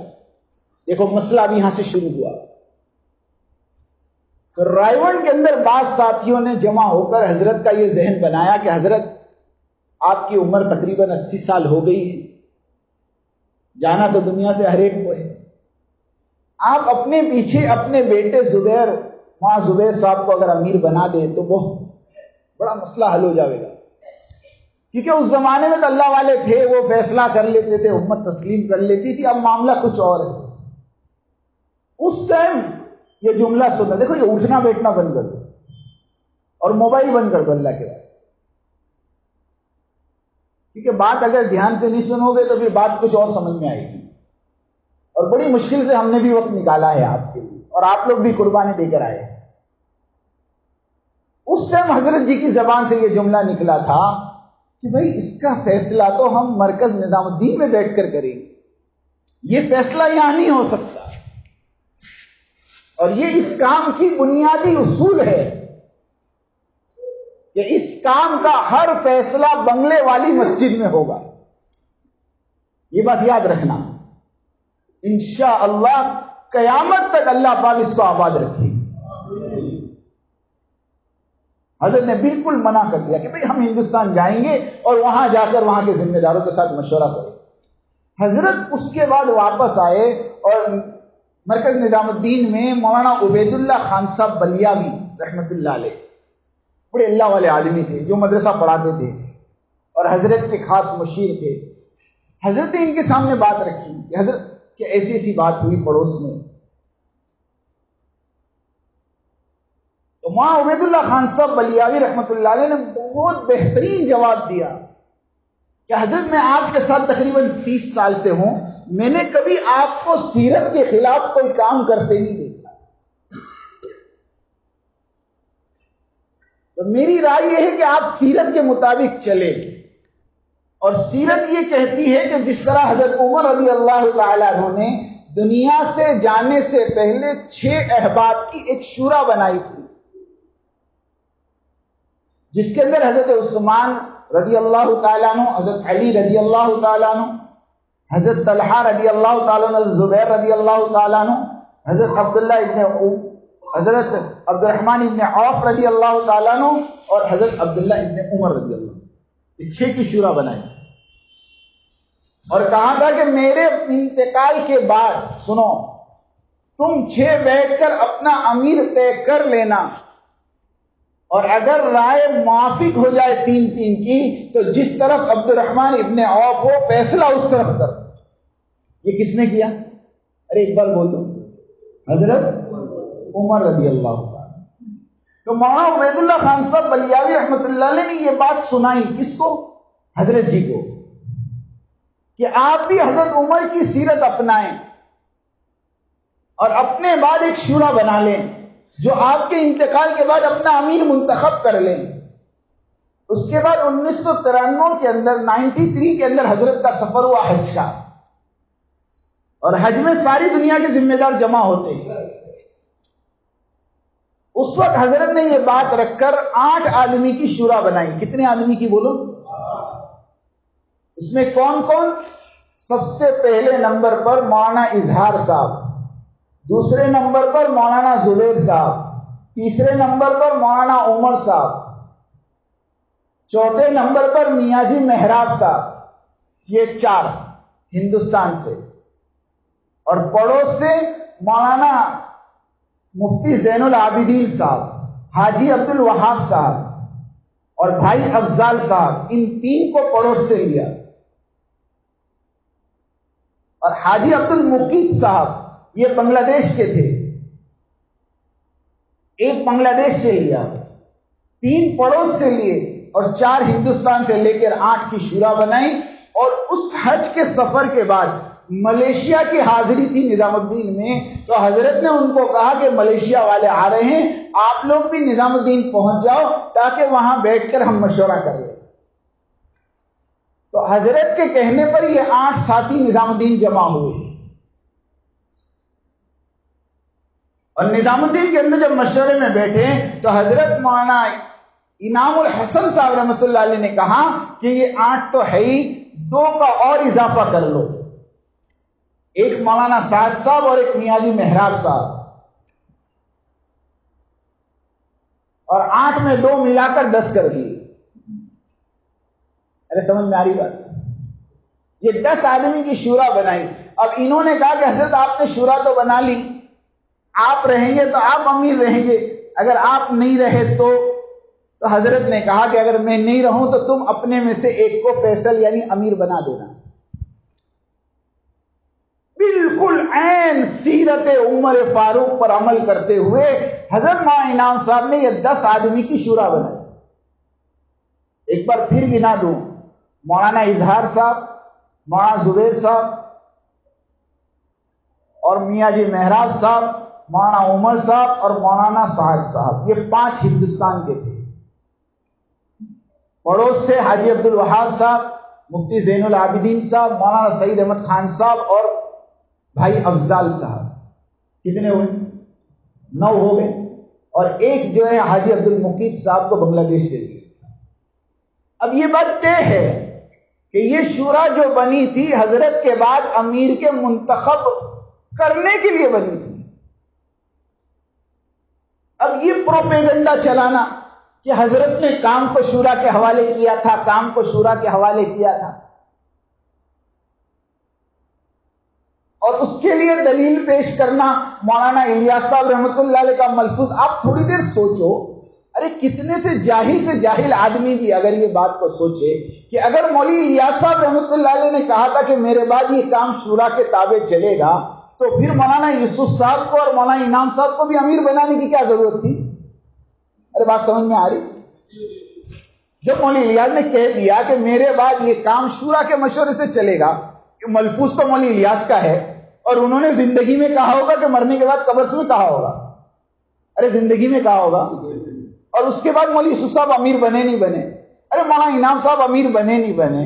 دیکھو مسئلہ اب یہاں سے شروع ہوا۔ تو رائے ونڈ کے اندر بعض ساتھیوں نے جمع ہو کر حضرت کا یہ ذہن بنایا کہ حضرت آپ کی عمر تقریباً 80 سال ہو گئی ہے، جانا تو دنیا سے ہر ایک کو ہے، آپ اپنے پیچھے اپنے بیٹے زبیر، وہاں زبیر صاحب کو اگر امیر بنا دیں تو وہ بڑا مسئلہ حل ہو جائے گا، کیونکہ اس زمانے میں تو اللہ والے تھے، وہ فیصلہ کر لیتے تھے، امت تسلیم کر لیتی تھی۔ اب معاملہ کچھ اور ہے۔ اس ٹائم یہ جملہ سنا، دیکھو یہ اٹھنا بیٹھنا بند کر دو اور موبائل بند کر دو اللہ کے واسطے، کیونکہ بات اگر دھیان سے نہیں سنو گے تو پھر بات کچھ اور سمجھ میں آئے گی، اور بڑی مشکل سے ہم نے بھی وقت نکالا ہے آپ کے لیے، اور آپ لوگ بھی قربانی دے کر آئے۔ اس ٹائم حضرت جی کی زبان سے یہ جملہ نکلا تھا کہ بھائی اس کا فیصلہ تو ہم مرکز نظام الدین میں بیٹھ کر کریں گے، یہ فیصلہ یہاں نہیں ہو سکتا، اور یہ اس کام کی بنیادی اصول ہے کہ اس کام کا ہر فیصلہ بنگلے والی مسجد میں ہوگا۔ یہ بات یاد رکھنا، انشاءاللہ قیامت تک اللہ پاک اس کو آباد رکھے۔ حضرت نے بالکل منع کر دیا کہ بھئی ہم ہندوستان جائیں گے اور وہاں جا کر وہاں کے ذمہ داروں کے ساتھ مشورہ کریں۔ حضرت اس کے بعد واپس آئے اور مرکز نظام الدین میں مولانا عبید اللہ خان صاحب بلیاوی رحمت اللہ علیہ، بڑے اللہ والے آدمی تھے جو مدرسہ پڑھاتے تھے اور حضرت کے خاص مشیر تھے۔ حضرت نے ان کے سامنے بات رکھی کہ حضرت کہ ایسی ایسی بات ہوئی پڑوس میں، تو مولانا عبید اللہ خان صاحب بلیاوی رحمت اللہ علیہ نے بہت بہترین جواب دیا کہ حضرت میں آپ کے ساتھ تقریباً 30 سال سے ہوں، میں نے کبھی آپ کو سیرت کے خلاف کوئی کام کرتے نہیں دیکھا، تو میری رائے یہ ہے کہ آپ سیرت کے مطابق چلیں، اور سیرت یہ کہتی ہے کہ جس طرح حضرت عمر رضی اللہ تعالیٰ عنہ نے دنیا سے جانے سے پہلے 6 احباب کی ایک شورا بنائی تھی، جس کے اندر حضرت عثمان رضی اللہ تعالیٰ عنہ، حضرت علی رضی اللہ تعالیٰ عنہ، حضرت طلحہ رضی اللہ تعالیٰ عنہ، زبیر رضی اللہ تعالیٰ عنہ، حضرت حضرت عبد الرحمن ابن عوف رضی اللہ تعالیٰ عنہ، اور حضرت عبداللہ ابن عمر رضی اللہ عنہ، یہ 6 کی شورا بنائی، اور کہا تھا کہ میرے انتقال کے بعد سنو تم 6 بیٹھ کر اپنا امیر طے کر لینا، اور اگر رائے موافق ہو جائے 3 کی تو جس طرف عبد الرحمن ابن عوف ہو فیصلہ اس طرف کر۔ یہ کس نے کیا؟ ارے ایک بار بول دو، حضرت عمر رضی اللہ تعالی۔ تو مولانا عبید اللہ خان صاحب بلیاوی رحمت اللہ علیہ نے یہ بات سنائی کس کو؟ حضرت جی کو، کہ آپ بھی حضرت عمر کی سیرت اپنائیں اور اپنے بعد ایک شورا بنا لیں جو آپ کے انتقال کے بعد اپنا امیر منتخب کر لیں۔ اس کے بعد 1993 کے اندر 93 کے اندر حضرت کا سفر ہوا حج کا، اور حج میں ساری دنیا کے ذمہ دار جمع ہوتے ہیں۔ اس وقت حضرت نے یہ بات رکھ کر 8 آدمی کی شورا بنائی۔ کتنے آدمی کی بولو؟ اس میں کون کون؟ سب سے پہلے نمبر پر مولانا اظہار صاحب، دوسرے نمبر پر مولانا زبیر صاحب، تیسرے نمبر پر مولانا عمر صاحب، چوتھے نمبر پر میاں جی محراب صاحب، یہ 4 ہندوستان سے، اور پڑوس سے مولانا مفتی زین العابدین صاحب، حاجی عبد الوہاب صاحب اور بھائی افضال صاحب، ان 3 کو پڑوس سے لیا۔ اور حاجی عبد المقیت صاحب یہ بنگلہ دیش کے تھے. ایک بنگلہ دیش سے لیا، 3 پڑوس سے لیے اور 4 ہندوستان سے لے کر 8 کی شورا بنائی. اور اس حج کے سفر کے بعد ملیشیا کی حاضری تھی نظام الدین میں، تو حضرت نے ان کو کہا کہ ملیشیا والے آ رہے ہیں، آپ لوگ بھی نظام الدین پہنچ جاؤ تاکہ وہاں بیٹھ کر ہم مشورہ کر لیں. تو حضرت کے کہنے پر یہ 8 ساتھی نظام الدین جمع ہوئے. اور نظام الدین کے اندر جب مشورے میں بیٹھے تو حضرت مولانا انعام الحسن صاحب رحمۃ اللہ علیہ نے کہا کہ یہ 8 تو ہے ہی، 2 کا اور اضافہ کر لو. ایک مولانا سعد صاحب اور ایک میاں جی مہراب صاحب، اور 8 میں 2 ملا کر 10 کر دیے. ارے سمجھ میں آ رہی بات؟ یہ 10 آدمی کی شورا بنائی. اب انہوں نے کہا کہ حضرت آپ نے شورا تو بنا لی، آپ رہیں گے تو آپ امیر رہیں گے، اگر آپ نہیں رہے تو حضرت نے کہا کہ اگر میں نہیں رہوں تو تم اپنے میں سے ایک کو فیصل یعنی امیر بنا دینا. بالکل عین سیرت عمر فاروق پر عمل کرتے ہوئے حضرت مولانا انعام صاحب نے یہ 10 آدمی کی شورا بنائی. ایک بار پھر گنا دوں، مولانا اظہار صاحب، مولانا زبیر صاحب اور میاں جی مہراج صاحب، مولانا عمر صاحب اور مولانا سعد صاحب، یہ 5 ہندوستان کے تھے. پڑوس سے حاجی عبد الوہاب صاحب، مفتی زین العابدین صاحب، مولانا سعید احمد خان صاحب اور بھائی افضال صاحب. کتنے ہوئے؟ 9 ہو گئے. اور ایک جو ہے حاجی عبد المقیت صاحب کو بنگلہ دیش سے دیا. اب یہ بات طے ہے کہ یہ شورا جو بنی تھی حضرت کے بعد امیر کے منتخب کرنے کے لیے بنی تھی. اب یہ پروپیگنڈا چلانا کہ حضرت نے کام کو شورا کے حوالے کیا تھا، کام کو شورا کے حوالے کیا تھا، اور اس کے لیے دلیل پیش کرنا مولانا الیاس صاحب رحمۃ اللہ علیہ کا ملفوظ. آپ تھوڑی دیر سوچو، ارے کتنے سے جاہل آدمی بھی اگر یہ بات کو سوچے کہ اگر مولوی الیاس صاحب رحمۃ اللہ علیہ نے کہا تھا کہ میرے بعد یہ کام شورا کے تابع چلے گا، تو پھر مولانا یوسف صاحب کو اور مولانا انعام صاحب کو بھی امیر بنانے کی کیا ضرورت تھی؟ ارے بات سمجھ میں آ رہی؟ جب مولوی الیاس نے کہہ دیا کہ میرے بعد یہ کام شورا کے مشورے سے چلے گا، ملفوظ تو مولوی الیاس کا ہے، اور انہوں نے زندگی میں کہا ہوگا کہ مرنے کے بعد قبر میں کہا ہوگا. ارے زندگی میں کہا ہوگا. اور اس کے بعد مولوی یوسف صاحب امیر بنے نہیں بنے، ارے مولانا انعام صاحب امیر بنے نہیں بنے.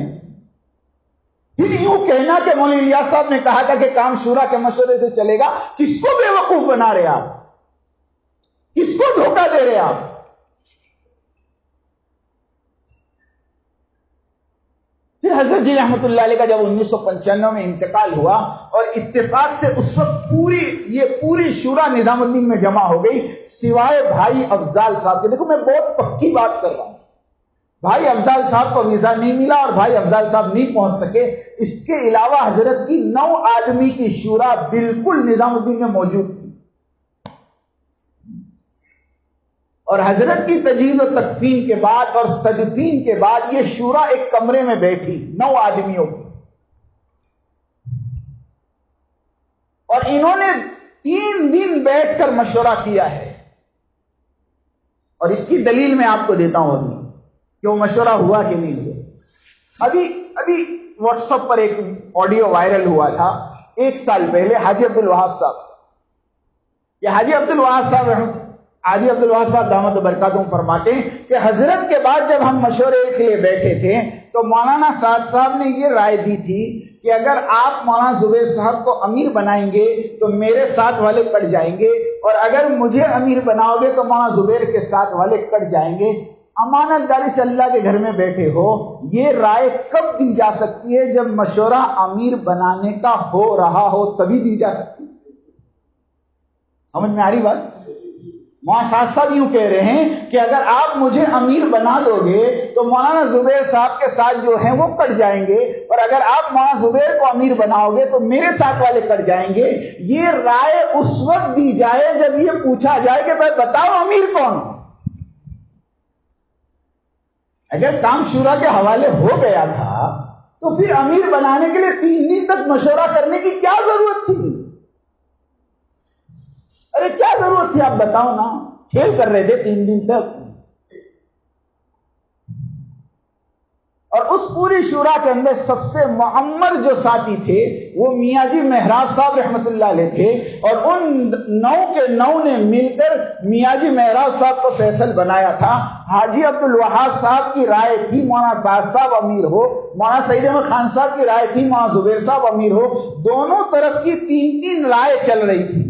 پھر یوں کہنا کہ مولوی الیاس صاحب نے کہا تھا کہ کام شورا کے مشورے سے چلے گا، کس کو بے وقوف بنا رہے آپ؟ کس کو دھوکہ دے رہے آپ؟ پھر حضرت جی رحمت اللہ علیہ کا جب 1995 میں انتقال ہوا اور اتفاق سے اس وقت پوری شورا نظام الدین میں جمع ہو گئی سوائے بھائی افضال صاحب کے. دیکھو میں بہت پکی بات کر رہا ہوں، بھائی افضال صاحب کو ویزا نہیں ملا اور بھائی افضال صاحب نہیں پہنچ سکے. اس کے علاوہ حضرت کی 9 آدمی کی شورا بالکل نظام الدین میں موجود تھی، اور حضرت کی تجہیز و تکفین کے بعد اور تدفین کے بعد یہ شورا ایک کمرے میں بیٹھی 9 آدمیوں کی، اور انہوں نے 3 دن بیٹھ کر مشورہ کیا ہے. اور اس کی دلیل میں آپ کو دیتا ہوں ابھی کہ وہ مشورہ ہوا کہ نہیں ہوا. ابھی واٹس ایپ پر ایک آڈیو وائرل ہوا تھا 1 سال پہلے حاجی عبد الوہاب صاحب. یہ حاجی عبد الوہاب صاحب دامت برکاتہم فرماتے ہیں کہ حضرت کے بعد جب ہم مشورے کے لیے بیٹھے تھے تو مولانا سعد صاحب نے یہ رائے دی تھی کہ اگر آپ مولانا زبیر صاحب کو امیر بنائیں گے تو میرے ساتھ والے کٹ جائیں گے، اور اگر مجھے امیر بناؤ گے تو مولانا زبیر کے ساتھ والے کٹ جائیں گے. امانت داری سے اللہ کے گھر میں بیٹھے ہو، یہ رائے کب دی جا سکتی ہے؟ جب مشورہ امیر بنانے کا ہو رہا ہو تبھی دی جا سکتی. سمجھ میں آ رہی بات؟ مولانا صاحب یوں کہہ رہے ہیں کہ اگر آپ مجھے امیر بنا دو گے تو مولانا زبیر صاحب کے ساتھ جو ہیں وہ کٹ جائیں گے، اور اگر آپ مولانا زبیر کو امیر بناؤ گے تو میرے ساتھ والے کٹ جائیں گے. یہ رائے اس وقت دی جائے جب یہ پوچھا جائے کہ بھائی بتاؤ امیر کون؟ اگر کام شورا کے حوالے ہو گیا تھا تو پھر امیر بنانے کے لیے 3 دن تک مشورہ کرنے کی کیا ضرورت تھی؟ ارے کیا ضرورت تھی آپ بتاؤ نا، کھیل کر رہے تھے 3 دن تک. اور اس پوری شورا کے اندر سب سے معمر جو ساتھی تھے وہ میاں جی مہراج صاحب رحمت اللہ علیہ تھے، اور ان 9 کے 9 نے مل کر میاں جی مہراج صاحب کو فیصل بنایا تھا. حاجی عبد الوہاب صاحب کی رائے تھی مولانا سعد صاحب امیر ہو، مولانا سعید احمد خان صاحب کی رائے تھی مولانا زبیر صاحب امیر ہو. دونوں طرف کی 3 رائے چل رہی تھی،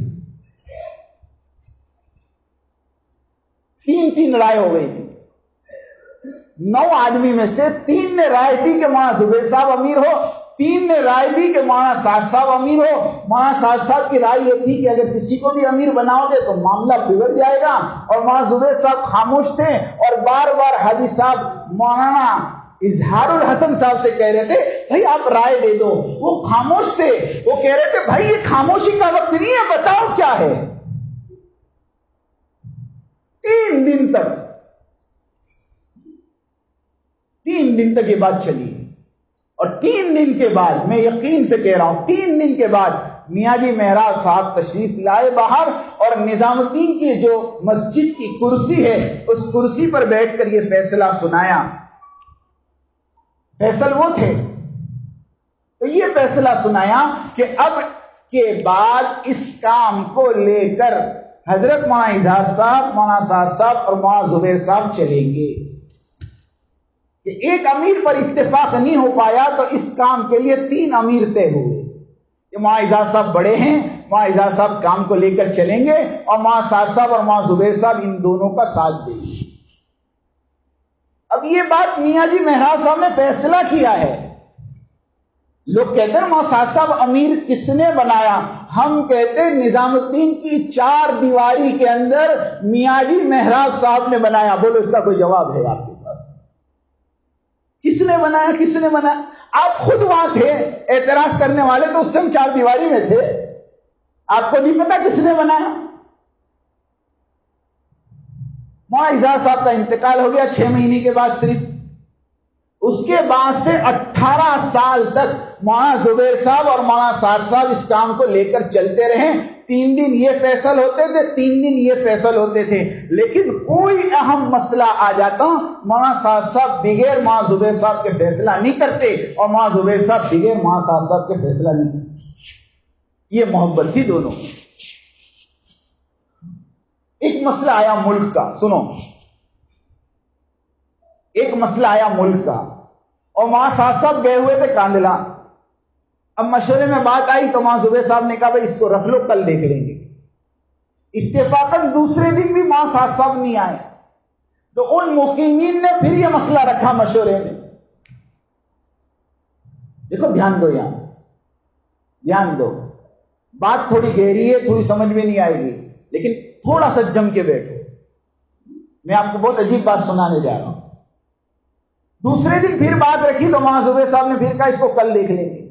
3 رائے ہو گئی تھی. 9 آدمی میں سے 3 نے رائے دی کہ مولانا زبیر صاحب امیر ہو، 3 نے رائے دی کہ مولانا سعد صاحب امیر ہو. مولانا سعد صاحب کی رائے یہ تھی کہ اگر کسی کو بھی امیر بناؤ گے تو معاملہ بگڑ جائے گا، اور مولانا زبیر صاحب خاموش تھے اور بار بار حاجی صاحب مولانا اظہار الحسن صاحب سے کہہ رہے تھے بھائی آپ رائے دے دو. وہ خاموش تھے، وہ کہہ رہے تھے بھائی یہ خاموشی کا وقت نہیں ہے، بتاؤ کیا ہے. 3 دن تک 3 دن تک یہ بات چلی، اور 3 دن کے بعد میں یقین سے کہہ رہا ہوں 3 دن کے بعد میاں جی مہراج صاحب تشریف لائے باہر، اور نظام الدین کی جو مسجد کی کرسی ہے اس کرسی پر بیٹھ کر یہ فیصلہ سنایا. فیصل وہ تھے، تو یہ فیصلہ سنایا کہ اب کے بعد اس کام کو لے کر حضرت مولانا اظہار صاحب، مولانا سعد صاحب اور مولانا زبیر صاحب چلیں گے. کہ ایک امیر پر اتفاق نہیں ہو پایا تو اس کام کے لیے 3 امیر طے ہوئے. کہ مولانا اظہار صاحب بڑے ہیں، مولانا اظہار صاحب کام کو لے کر چلیں گے، اور مولانا سعد صاحب اور مولانا زبیر صاحب ان دونوں کا ساتھ دیں گے. اب یہ بات میاں جی مہراج صاحب نے فیصلہ کیا ہے. لوگ کہتے ہیں مولانا سعد صاحب امیر کس نے بنایا؟ ہم کہتے ہیں نظام الدین کی 4 دیواری کے اندر میاں جی مہراج صاحب نے بنایا. بولو اس کا کوئی جواب ہے آپ کے پاس؟ کس نے بنایا؟ کس نے بنایا؟ آپ خود وہاں تھے، اعتراض کرنے والے تو اس ٹائم 4 دیواری میں تھے. آپ کو نہیں پتا کس نے بنایا؟ مولانا اظہار صاحب کا انتقال ہو گیا 6 مہینے کے بعد صرف. اس کے بعد سے 18 سال تک مولانا زبیر صاحب اور مولانا سعد صاحب اس کام کو لے کر چلتے رہے. 3 دن یہ فیصل ہوتے تھے، 3 دن یہ فیصل ہوتے تھے، لیکن کوئی اہم مسئلہ آ جاتا مولانا سعد صاحب بغیر مولانا زبیر صاحب کے فیصلہ نہیں کرتے، اور مولانا زبیر صاحب بغیر مولانا سعد صاحب کے فیصلہ نہیں کرتے. یہ محبت تھی دونوں. ایک مسئلہ آیا ملک کا، سنو، ایک مسئلہ آیا ملک کا، اور مولانا سعد صاحب گئے ہوئے تھے کاندلا. اب مشورے میں بات آئی تو مولانا زبیر صاحب نے کہا بھائی اس کو رکھ لو، کل دیکھ لیں گے. اتفاقاً دوسرے دن بھی مولانا سعد صاحب نہیں آئے، تو ان مقیمین نے پھر یہ مسئلہ رکھا مشورے میں. دیکھو دھیان دو، یہاں دھیان دو، بات تھوڑی گہری ہے، تھوڑی سمجھ میں نہیں آئے گی، لیکن تھوڑا سا جم کے بیٹھو. میں آپ کو بہت عجیب بات سنانے جا رہا ہوں. دوسرے دن پھر بات رکھی تو مولانا زبیر صاحب نے پھر کہا اس کو کل دیکھ لیں گے.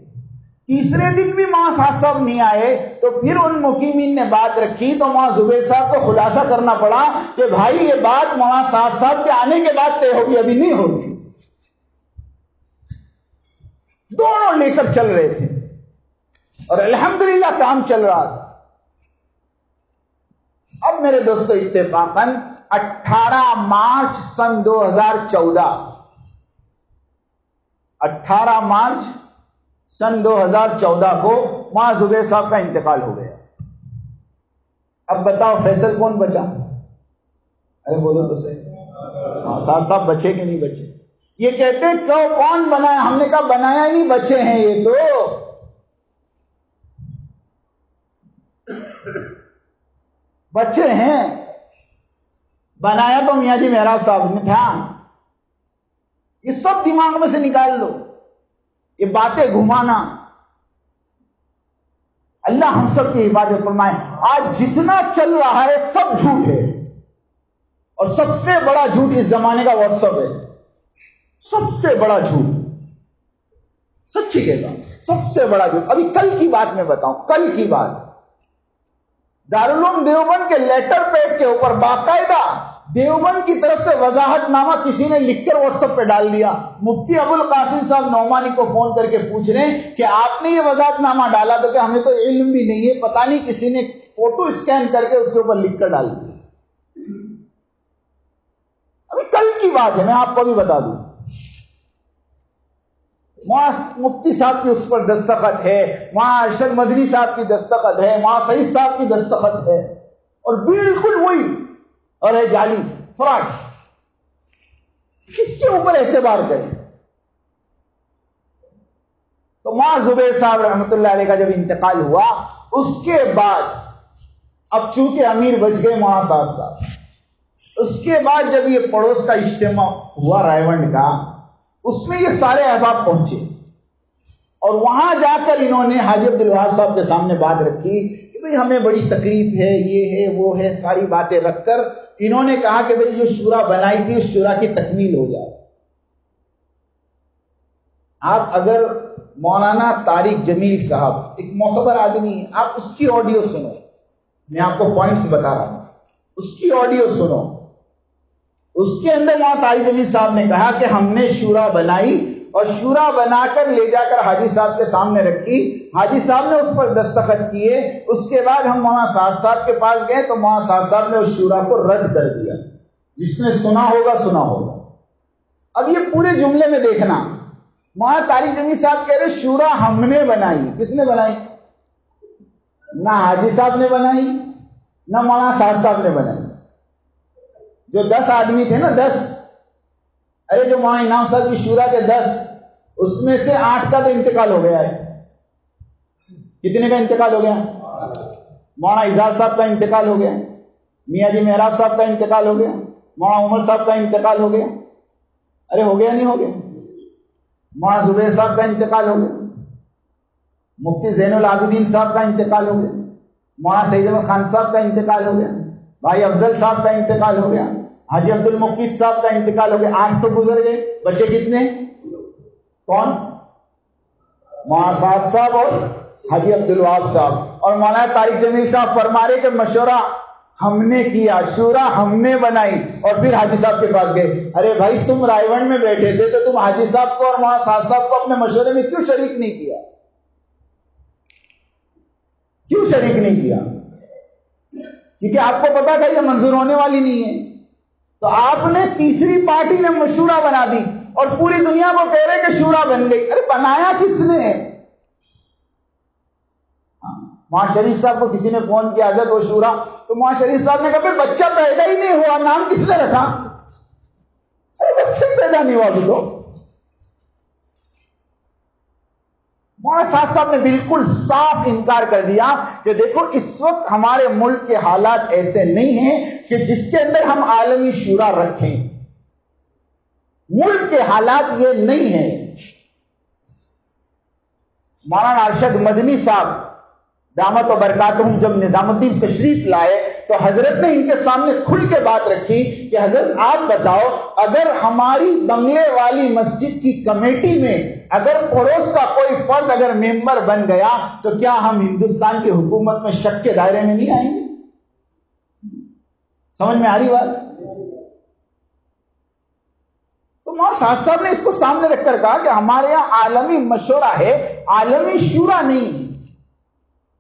تیسرے دن بھی مولانا سعد صاحب نہیں آئے تو پھر ان مقیمین نے بات رکھی تو مولانا زبیر صاحب کو خلاصہ کرنا پڑا کہ بھائی یہ بات مولانا سعد صاحب کے آنے کے بعد طے ہوگی، ابھی نہیں ہوگی. دونوں لے کر چل رہے تھے اور الحمدللہ کام چل رہا تھا. اب میرے دوستو اتفاقاً 18 مارچ سن 2014 18 مارچ سن 2014 کو مولانا زبیر صاحب کا انتقال ہو گیا. اب بتاؤ فیصل کون بچا؟ ارے بولو تو صحیح، سعد صاحب بچے کہ نہیں بچے؟ یہ کہتے ہیں کون بنایا؟ ہم نے کہا بنایا نہیں، بچے ہیں یہ تو. بچے ہیں، بنایا تو میاں جی مہراج صاحب نے تھا. یہ سب دماغ میں سے نکال دو، یہ باتیں گھمانا. اللہ ہم سب کی حفاظت فرمائے. آج جتنا چل رہا ہے سب جھوٹ ہے، اور سب سے بڑا جھوٹ اس زمانے کا واٹس ایپ ہے. سب سے بڑا جھوٹ، سچی کہتا ہوں، سب سے بڑا جھوٹ. ابھی کل کی بات میں بتاؤں، کل کی بات، دارالعلوم دیوبند کے لیٹر پیڈ کے اوپر باقاعدہ دیوبند کی طرف سے وضاحت نامہ کسی نے لکھ کر واٹس ایپ پہ ڈال دیا. مفتی ابو القاسم صاحب نعمانی کو فون کر کے پوچھ رہے ہیں کہ آپ نے یہ وضاحت نامہ ڈالا تو کہ ہمیں تو علم بھی نہیں ہے, پتہ نہیں کسی نے فوٹو اسکین کر کے اس کے اوپر لکھ کر ڈال دیا. ابھی کل کی بات ہے, میں آپ کو بھی بتا دوں. وہاں مفتی صاحب کی اس پر دستخط ہے, وہاں ارشد مدنی صاحب کی دستخط ہے, وہاں سعید صاحب کی دستخط ہے, اور بالکل وہی اور ہے جعلی فراڈ. کس کے اوپر اعتبار کریں؟ تو وہاں زبیر صاحب رحمۃ اللہ علیہ کا جب انتقال ہوا, اس کے بعد اب چونکہ امیر بچ گئے مولانا صاحب, اس کے بعد جب یہ پڑوس کا اجتماع ہوا رائے کا, اس میں یہ سارے احباب پہنچے, اور وہاں جا کر انہوں نے حاجی عبدالوہاب صاحب کے سامنے بات رکھی کہ بھئی ہمیں بڑی تکلیف ہے, یہ ہے وہ ہے, ساری باتیں رکھ کر انہوں نے کہا کہ بھئی جو شورا بنائی تھی اس شورا کی تکمیل ہو جائے. آپ اگر مولانا طارق جمیل صاحب ایک معتبر آدمی ہے, آپ اس کی آڈیو سنو, میں آپ کو پوائنٹس بتا رہا ہوں, اس کی آڈیو سنو. اس کے اندر مولانا طارق جمیل صاحب نے کہا کہ ہم نے شورا بنائی اور شورا بنا کر لے جا کر حاجی صاحب کے سامنے رکھی, حاجی صاحب نے اس پر دستخط کیے, اس کے بعد ہم مولانا سعد صاحب کے پاس گئے تو مولانا سعد صاحب نے اس شورا کو رد کر دیا. جس نے سنا ہوگا سنا ہوگا. اب یہ پورے جملے میں دیکھنا, مولانا طارق جمیل صاحب کہہ رہے شورا ہم نے بنائی. کس نے بنائی؟ نہ حاجی صاحب نے بنائی, نہ مولانا سعد صاحب نے بنائی. جو 10 آدمی تھے نا, 10, ارے جو مولانا انعام صاحب کی شورا کے 10, اس میں سے 8 کا تو انتقال ہو گیا ہے. کتنے کا انتقال ہو گیا؟ مولانا اعزاز صاحب کا انتقال ہو گیا, میاں جی محراب صاحب کا انتقال ہو گیا, مولانا عمر صاحب کا انتقال ہو گیا. ارے ہو گیا نہیں ہو گیا؟ مولانا زبیر صاحب کا انتقال ہو گیا, مفتی زین العابدین صاحب کا انتقال ہو گیا, مولانا سید احمد خان صاحب کا انتقال ہو گیا, بھائی افضل صاحب کا انتقال ہو گیا, حاجی عبد المقیت صاحب کا انتقال ہو گیا. 8 تو گزر گئے, بچے کتنے؟ کون؟ مولانا سعد صاحب اور حاجی عبدالوہاب صاحب. اور مولانا طارق جمیل صاحب فرما رہے کہ مشورہ ہم نے کیا, شورا ہم نے بنائی, اور پھر حاجی صاحب کے پاس گئے. ارے بھائی تم رائے میں بیٹھے تھے تو تم حاجی صاحب کو اور مولانا سعد صاحب کو اپنے مشورے میں کیوں شریک نہیں کیا؟ کیوں شریک نہیں کیا؟ کیونکہ آپ کو پتا تھا یہ منظور ہونے والی نہیں ہے. تو آپ نے تیسری پارٹی نے مشورہ بنا دی اور پوری دنیا کو کہہ رہے کہ شورا بن گئی. ارے بنایا کس نے؟ وہاں شریف صاحب کو کسی نے فون کیا حضرت وہ شورا, تو وہاں شریف صاحب نے کہا بچہ پیدا ہی نہیں ہوا, نام کس نے رکھا؟ ارے بچہ پیدا نہیں ہوا تو. مولانا صاحب صاحب نے بالکل صاف انکار کر دیا کہ دیکھو اس وقت ہمارے ملک کے حالات ایسے نہیں ہیں کہ جس کے اندر ہم عالمی شورا رکھیں. ملک کے حالات یہ نہیں ہیں. مولانا ارشد مدنی صاحب دامت و برکاتہم جب نظام الدین تشریف لائے تو حضرت نے ان کے سامنے کھل کے بات رکھی کہ حضرت آپ بتاؤ, اگر ہماری بنگلے والی مسجد کی کمیٹی میں اگر پڑوس کا کوئی فرد اگر ممبر بن گیا تو کیا ہم ہندوستان کی حکومت میں شک کے دائرے میں نہیں آئیں گے؟ سمجھ میں آ رہی بات؟ تو مولانا صاحب صاحب نے اس کو سامنے رکھ کر کہا کہ ہمارے یہاں عالمی مشورہ ہے, عالمی شورا نہیں.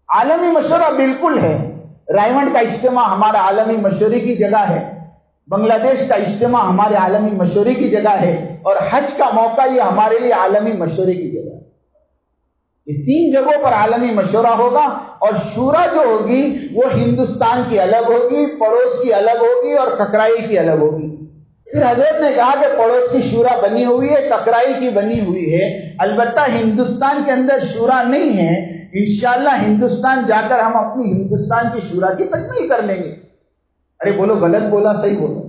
عالمی مشورہ بالکل ہے. رائمنڈ کا اجتماع ہمارا عالمی مشورے کی جگہ ہے, بنگلہ دیش کا اجتماع ہمارے عالمی مشورے کی جگہ ہے, اور حج کا موقع یہ ہمارے لیے عالمی مشورے کی جگہ ہے. یہ 3 جگہوں پر عالمی مشورہ ہوگا, اور شورا جو ہوگی وہ ہندوستان کی الگ ہوگی, پڑوس کی الگ ہوگی, اور ککرائی کی الگ ہوگی. پھر حضرت نے کہا کہ پڑوس کی شورا بنی ہوئی ہے, ککرائی کی بنی ہوئی ہے, البتہ ہندوستان کے اندر شورا نہیں ہے. انشاءاللہ ہندوستان جا کر ہم اپنی ہندوستان کی شورا کی تکمیل کر لیں گے. ارے بولو غلط بولا صحیح بولو.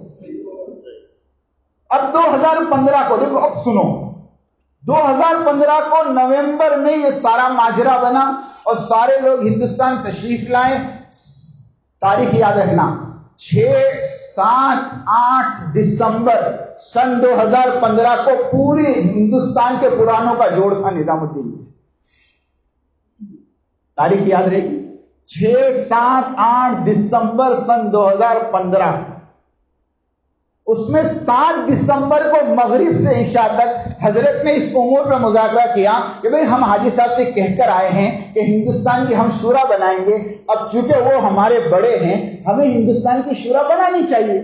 اب 2015 کو دیکھو, اب سنو, 2015 کو نومبر میں یہ سارا ماجرا بنا اور سارے لوگ ہندوستان تشریف لائے. تاریخ یاد رکھنا, 6, 7, 8 دسمبر سن 2015 کو پوری ہندوستان کے پرانوں کا جوڑ تھا نظام الدین. تاریخ یاد رہے گی, 6, 7, 8 دسمبر سن 2015. اس میں 7 دسمبر کو مغرب سے عشاء تک حضرت نے اس امور پر مذاکرہ کیا کہ بھئی ہم حاجی صاحب سے کہہ کر آئے ہیں کہ ہندوستان کی ہم شورا بنائیں گے. اب چونکہ وہ ہمارے بڑے ہیں, ہمیں ہندوستان کی شورا بنانی چاہیے.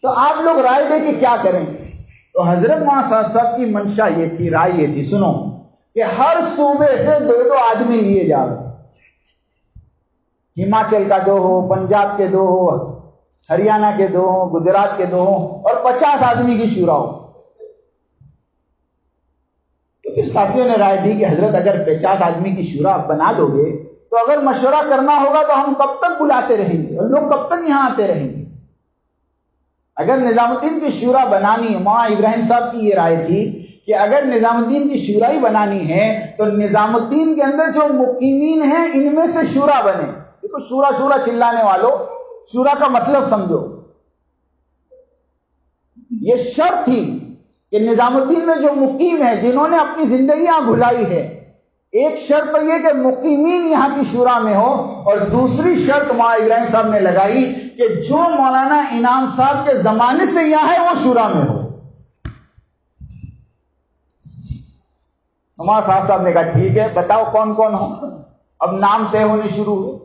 تو آپ لوگ رائے دیں کہ کیا کریں. تو حضرت مولانا صاحب کی منشا یہ تھی, رائے یہ تھی, سنو, کہ ہر صوبے سے 2 آدمی لیے جا رہے, ہماچل کا 2 ہو, پنجاب کے 2 ہو, ہریانہ کے 2 ہو, گجرات کے 2 ہو, اور 50 آدمی کی شورا ہو. تو پھر ساتھیوں نے رائے دی کہ حضرت اگر 50 آدمی کی شورا بنا دو گے تو اگر مشورہ کرنا ہوگا تو ہم کب تک بلاتے رہیں گے اور لوگ کب تک یہاں آتے رہیں گے. اگر نظام الدین کی شورا بنانی ہے, مولانا ابراہیم صاحب کی یہ رائے تھی کہ اگر نظام الدین کی شورا ہی بنانی ہے تو نظام الدین کے اندر جو مقیمین ہیں ان میں سے شورا بنے. دیکھو شورا چلانے والوں, شورا کا مطلب سمجھو. یہ شرط تھی کہ نظام الدین میں جو مقیم ہے, جنہوں نے اپنی زندگیاں بھلائی ہے, ایک شرط تو یہ کہ مقیمین یہاں کی شورا میں ہو, اور دوسری شرط مولانا ابراہیم صاحب نے لگائی کہ جو مولانا انعام صاحب کے زمانے سے یہاں ہے وہ شورا میں ہو. ہمارا صاحب نے کہا ٹھیک ہے, بتاؤ کون کون ہو. اب نام طے ہونے شروع ہوئے.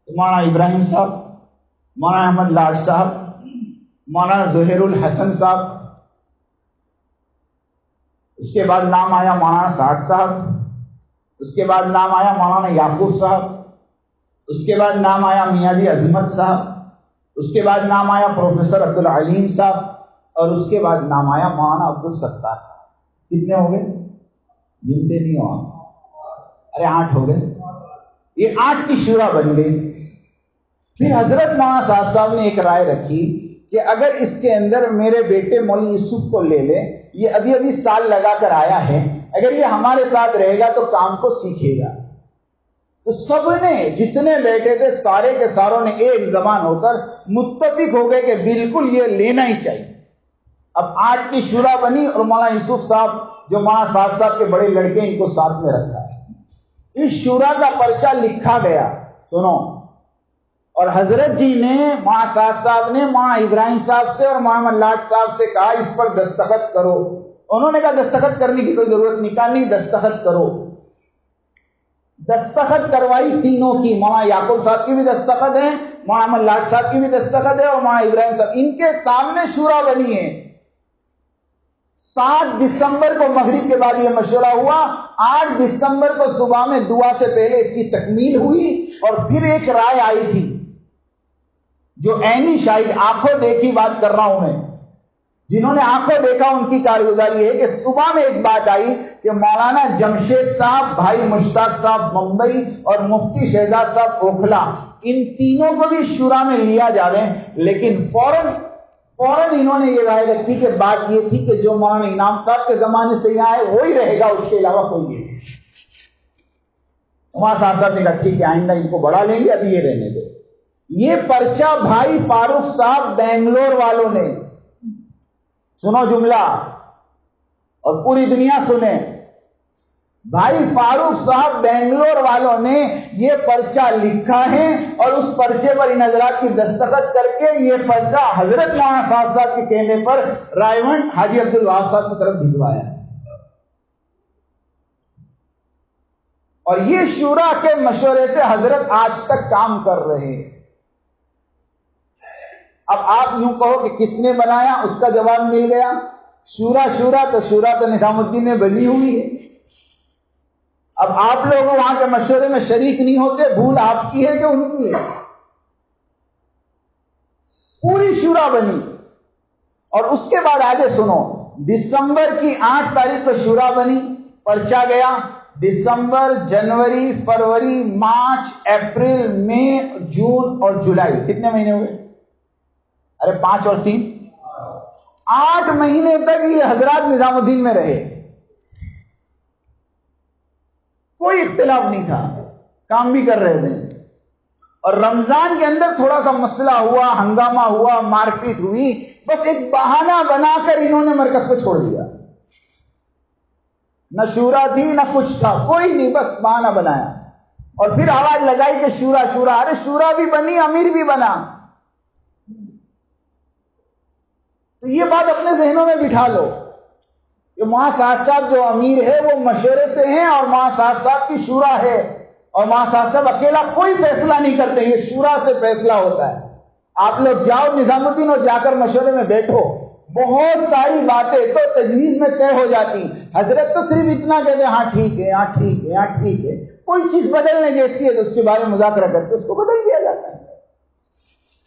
مولانا ابراہیم صاحب, مولانا احمد لاڈ صاحب, مولانا ظہیر الحسن صاحب, اس کے بعد نام آیا مولانا سعد صاحب, اس کے بعد نام آیا مولانا یعقوب صاحب, اس کے بعد نام آیا میاں جی عظمت صاحب, اس کے بعد نام آیا پروفیسر عبد العلیم صاحب, اور اس کے بعد نام آیا مولانا عبد الستار صاحب. کتنے ہو گئے؟ گنتے نہیں ہو آپ؟ ارے 8 ہو گئے. یہ 8 کی شورا بن گئی. پھر حضرت مولانا صاحب نے ایک رائے رکھی کہ اگر اس کے اندر میرے بیٹے مولوی یوسف کو لے لیں, یہ ابھی سال لگا کر آیا ہے, اگر یہ ہمارے ساتھ رہے گا تو کام کو سیکھے گا. تو سب نے, جتنے بیٹھے تھے سارے کے ساروں نے ایک زبان ہو کر متفق ہو گئے کہ بالکل یہ لینا ہی چاہیے. اب 8 کی شورا بنی, اور مولانا یوسف صاحب جو مولانا صاحب کے بڑے لڑکے, ان کو ساتھ میں رکھا. اس شورا کا پرچہ لکھا گیا, سنو, اور حضرت جی نے, مولانا صاحب نے مولانا ابراہیم صاحب سے اور مولانا لاڈ صاحب سے کہا اس پر دستخط کرو. انہوں نے کہا دستخط کرنے کی کوئی ضرورت نہیں دستخط کرو. دستخط کروائی تینوں کی, مولانا یعقوب صاحب کی بھی دستخط ہے, مولانا احمد لاڈ صاحب کی بھی دستخط ہے, اور مولانا ابراہیم صاحب, ان کے سامنے شورا بنی ہے. 7 دسمبر کو مغرب کے بعد یہ مشورہ ہوا. 8 دسمبر کو صبح میں دعا سے پہلے اس کی تکمیل ہوئی. اور پھر ایک رائے آئی تھی جو عینی شاہد, آنکھوں دیکھی بات کر رہا ہوں میں, جنہوں نے آنکھوں دیکھا ان کی کارگزاری ہے کہ صبح میں ایک بات آئی کہ مولانا جمشید صاحب, بھائی مشتاق صاحب ممبئی, اور مفتی شہزاد صاحب اوکھلا, ان تینوں کو بھی شورا میں لیا جاوے. لیکن فوراً انہوں نے یہ رائے رکھی کہ بات یہ تھی کہ جو مولانا انعام صاحب کے زمانے سے یہاں ہے وہی رہے گا, اس کے علاوہ کوئی نہیں. وہاں صاحب نے کہا ٹھیک ہے, آئندہ ان کو بڑھا لیں گے, ابھی یہ رہنے دو. یہ پرچہ بھائی فاروق صاحب بنگلور والوں نے, سنو جملہ اور پوری دنیا سنے, بھائی فاروق صاحب بنگلور والوں نے یہ پرچہ لکھا ہے, اور اس پرچے پر ان حضرات کی دستخط کر کے یہ پرچہ حضرت مولانا صاحب کے کہنے پر رائے حاجی عبد الوہاب صاحب کی طرف بھجوایا. اور یہ شورا کے مشورے سے حضرت آج تک کام کر رہے ہیں. اب آپ یوں کہو کہ کس نے بنایا, اس کا جواب مل گیا. شورا تو نظام الدین میں بنی ہوئی ہے. اب آپ لوگ وہاں کے مشورے میں شریک نہیں ہوتے, بھول آپ کی ہے کہ ان کی ہے. پوری شورا بنی. اور اس کے بعد آگے سنو, دسمبر کی 8 تاریخ کو شورا بنی, پرچہ گیا. دسمبر, جنوری, فروری, مارچ, اپریل, مئی, جون اور جولائی, کتنے مہینے ہوئے؟ ارے 5 اور 3, 8 مہینے تک یہ حضرات نظام الدین میں رہے. کوئی اختلاف نہیں تھا, کام بھی کر رہے تھے. اور رمضان کے اندر تھوڑا سا مسئلہ ہوا, ہنگامہ ہوا, مار پیٹ ہوئی, بس ایک بہانہ بنا کر انہوں نے مرکز کو چھوڑ دیا. نہ شورا تھی نہ کچھ تھا, کوئی نہیں, بس بہانہ بنایا. اور پھر آواز لگائی کہ شورا شورا. ارے شورا بھی بنی، امیر بھی بنا. تو یہ بات اپنے ذہنوں میں بٹھا لو کہ ماں سعد صاحب جو امیر ہے وہ مشورے سے ہیں، اور ماں سعد صاحب کی شورا ہے، اور ماں سعد صاحب اکیلا کوئی فیصلہ نہیں کرتے، یہ شورا سے فیصلہ ہوتا ہے. آپ لوگ جاؤ نظام الدین اور جا کر مشورے میں بیٹھو، بہت ساری باتیں تو تجویز میں طے ہو جاتی. حضرت تو صرف اتنا کہتے ہیں ہاں ٹھیک ہے، ہاں ٹھیک ہے، ہاں ٹھیک ہے. کوئی چیز بدلنے جیسی ہے تو اس کے بارے میں مذاکرہ کر کے اس کو بدل دیا جاتا ہے.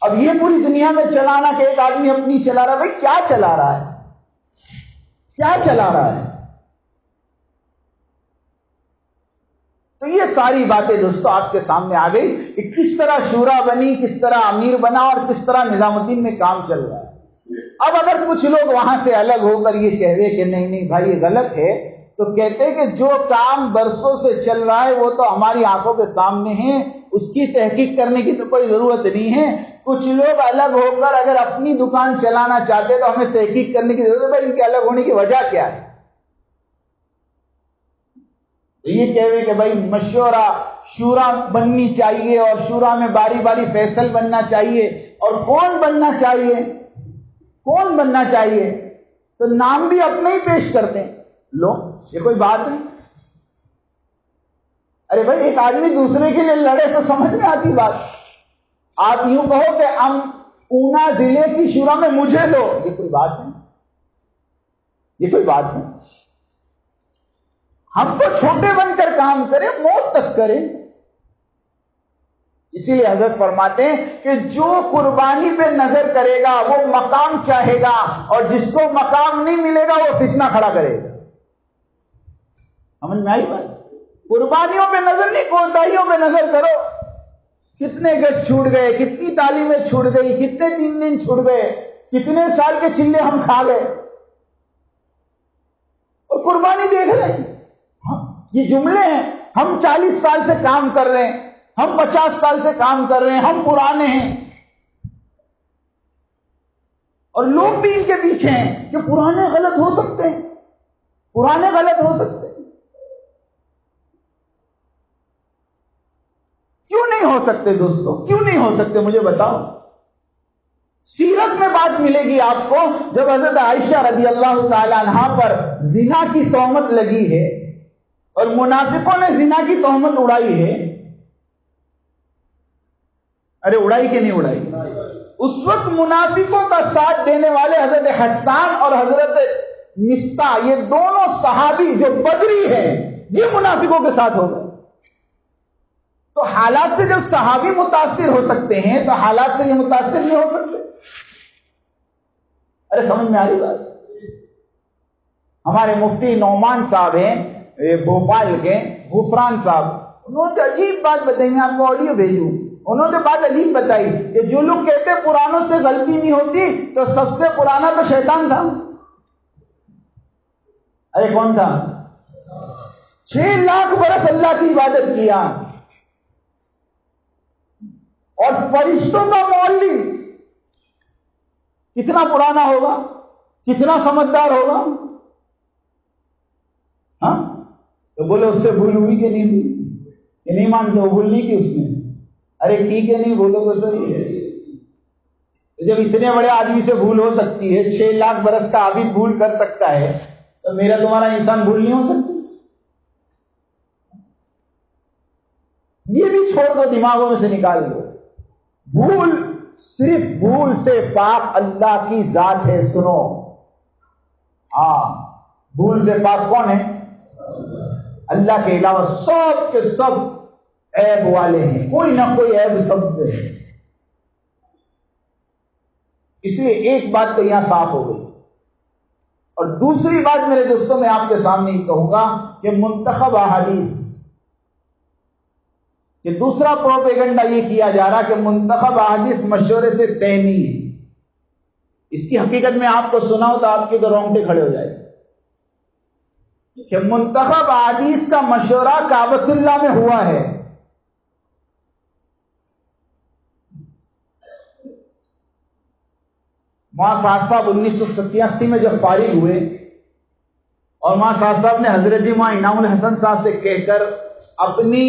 اب یہ پوری دنیا میں چلانا کہ ایک آدمی اپنی چلا رہا ہے، بھائی کیا چلا رہا ہے، کیا چلا رہا ہے؟ تو یہ ساری باتیں دوستو آپ کے سامنے آ گئی کہ کس طرح شورا بنی، کس طرح امیر بنا، اور کس طرح نظام الدین میں کام چل رہا ہے. اب اگر کچھ لوگ وہاں سے الگ ہو کر یہ کہوے کہ نہیں نہیں بھائی یہ غلط ہے، تو کہتے کہ جو کام برسوں سے چل رہا ہے وہ تو ہماری آنکھوں کے سامنے ہے، اس کی تحقیق کرنے کی تو کوئی ضرورت نہیں ہے. کچھ لوگ الگ ہو کر اگر اپنی دکان چلانا چاہتے تو ہمیں تحقیق کرنے کی ضرورت ہے، بھائی ان کے الگ ہونے کی وجہ کیا ہے. یہ کہوے کہ بھائی مشورہ شورا بننی چاہیے، اور شورا میں باری باری فیصل بننا چاہیے. اور کون بننا چاہیے، کون بننا چاہیے؟ تو نام بھی اپنے ہی پیش کرتے ہیں. لو یہ کوئی بات ہے؟ ارے بھائی ایک آدمی دوسرے کے لیے لڑے تو سمجھ میں آتی بات. آپ یوں کہو کہ ہم اونا ضلع کی شورا میں مجھے لو، یہ کوئی بات ہے؟ یہ کوئی بات ہے؟ ہم تو چھوٹے بن کر کام کریں، موت تک کریں. اسی لیے حضرت فرماتے ہیں کہ جو قربانی پہ نظر کرے گا وہ مقام چاہے گا، اور جس کو مقام نہیں ملے گا وہ فتنہ کھڑا کرے گا. سمجھ میں آئی بات؟ قربانیوں پہ نظر نہیں، کوتاہیوں پہ نظر کرو. کتنے گز چھوٹ گئے، کتنی تعلیمیں چھوٹ گئی، کتنے 3 دن چھوٹ گئے، کتنے سال کے چلے ہم کھا گئے، اور قربانی دیکھ رہے ہیں. یہ جملے ہیں. ہم 40 سال سے کام کر رہے ہیں، ہم 50 سال سے کام کر رہے ہیں، ہم پرانے ہیں، اور لوگ بھی ان کے پیچھے ہیں کہ پرانے غلط ہو سکتے ہیں، پرانے غلط ہو سکتے ہیں. کیوں نہیں ہو سکتے دوستو؟ کیوں نہیں ہو سکتے مجھے بتاؤ. سیرت میں بات ملے گی آپ کو، جب حضرت عائشہ رضی اللہ تعالی عنہا پر زنا کی تہمت لگی ہے اور منافقوں نے زنا کی تہمت اڑائی ہے. ارے اڑائی کہ نہیں اڑائی؟ اس وقت منافقوں کا ساتھ دینے والے حضرت حسان اور حضرت مستہ، یہ دونوں صحابی جو بدری ہیں، یہ منافقوں کے ساتھ ہو گئے. تو حالات سے جب صحابی متاثر ہو سکتے ہیں تو حالات سے یہ متاثر نہیں ہو سکتے. ارے سمجھ میں آ رہی بات؟ ہمارے مفتی نعمان صاحب ہیں بھوپال کے، غفران صاحب، انہوں نے عجیب بات بتائی، میں آپ کو آڈیو بھیجوں. انہوں نے بات عجیب بتائی کہ جو لوگ کہتے پرانوں سے غلطی نہیں ہوتی تو سب سے پرانا تو شیطان تھا. ارے کون تھا؟ 6 لاکھ برس اللہ کی عبادت کیا، اور فرشتوں کا معلم کتنا پرانا ہوگا، کتنا سمجھدار ہوگا. ہاں تو بولے اس سے بھول ہوئی کہ نہیں ہوئی؟ کہ نہیں مانتے ہو بھول نہیں کی اس نے؟ ارے کی کہ نہیں بولو تو صحیح ہے. جب اتنے بڑے آدمی سے بھول ہو سکتی ہے، 6 لاکھ برس کا عابد بھول کر سکتا ہے، تو میرا تمہارا انسان بھول نہیں ہو سکتی؟ یہ بھی چھوڑ دو، دماغوں میں سے نکال دو. بھول صرف بھول سے پاک اللہ کی ذات ہے. سنو، ہاں بھول سے پاک کون ہے؟ اللہ کے علاوہ سب کے سب عیب والے ہیں، کوئی نہ کوئی عیب سب میں ہے. اس لیے ایک بات تو یہاں صاف ہو گئی. اور دوسری بات میرے دوستوں میں آپ کے سامنے ہی کہوں گا کہ منتخب احادیث، کہ دوسرا پروپیگنڈا یہ کیا جا رہا کہ منتخب احادیث مشورے سے طے نہیں ہے. اس کی حقیقت میں آپ کو سناؤ تو آپ کے تو رونگٹے کھڑے ہو جائے کہ منتخب احادیث کا مشورہ کعبۃ اللہ میں ہوا ہے. ماں سعد صاحب 1987 میں جب فارغ ہوئے اور ماں سعد صاحب نے حضرت ماں انعام الحسن صاحب سے کہہ کر اپنی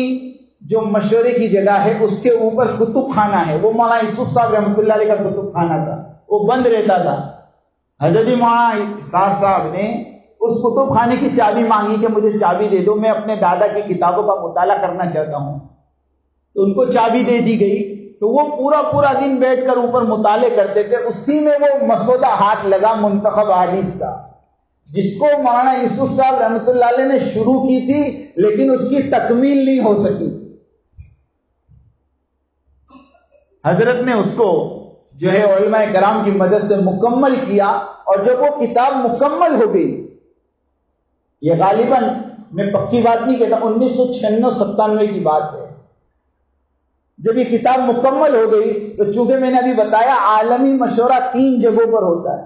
جو مشورے کی جگہ ہے اس کے اوپر کتب خانہ ہے. وہ مولانا یوسف صاحب رحمۃ اللہ علیہ کا کتب خانہ تھا, وہ بند رہتا تھا. حضرت مولانا اسحاق صاحب نے اس کتب خانے کی چابی مانگی کہ مجھے چابی دے دو, میں اپنے دادا کی کتابوں کا مطالعہ کرنا چاہتا ہوں. تو ان کو چابی دے دی گئی. تو وہ پورا دن بیٹھ کر اوپر مطالعے کرتے تھے. اسی میں وہ مسودہ ہاتھ لگا منتخب حدیث کا, جس کو مولانا یوسف صاحب رحمۃ اللہ علیہ نے شروع کی تھی لیکن اس کی تکمیل نہیں ہو سکی. حضرت نے اس کو جو ہے علماء کرام کی مدد سے مکمل کیا, اور جب وہ کتاب مکمل ہو گئی, یہ غالباً میں پکی بات نہیں کہتا, 1996-97 کی بات ہے. جب یہ کتاب مکمل ہو گئی تو چونکہ میں نے ابھی بتایا عالمی مشورہ 3 جگہوں پر ہوتا ہے,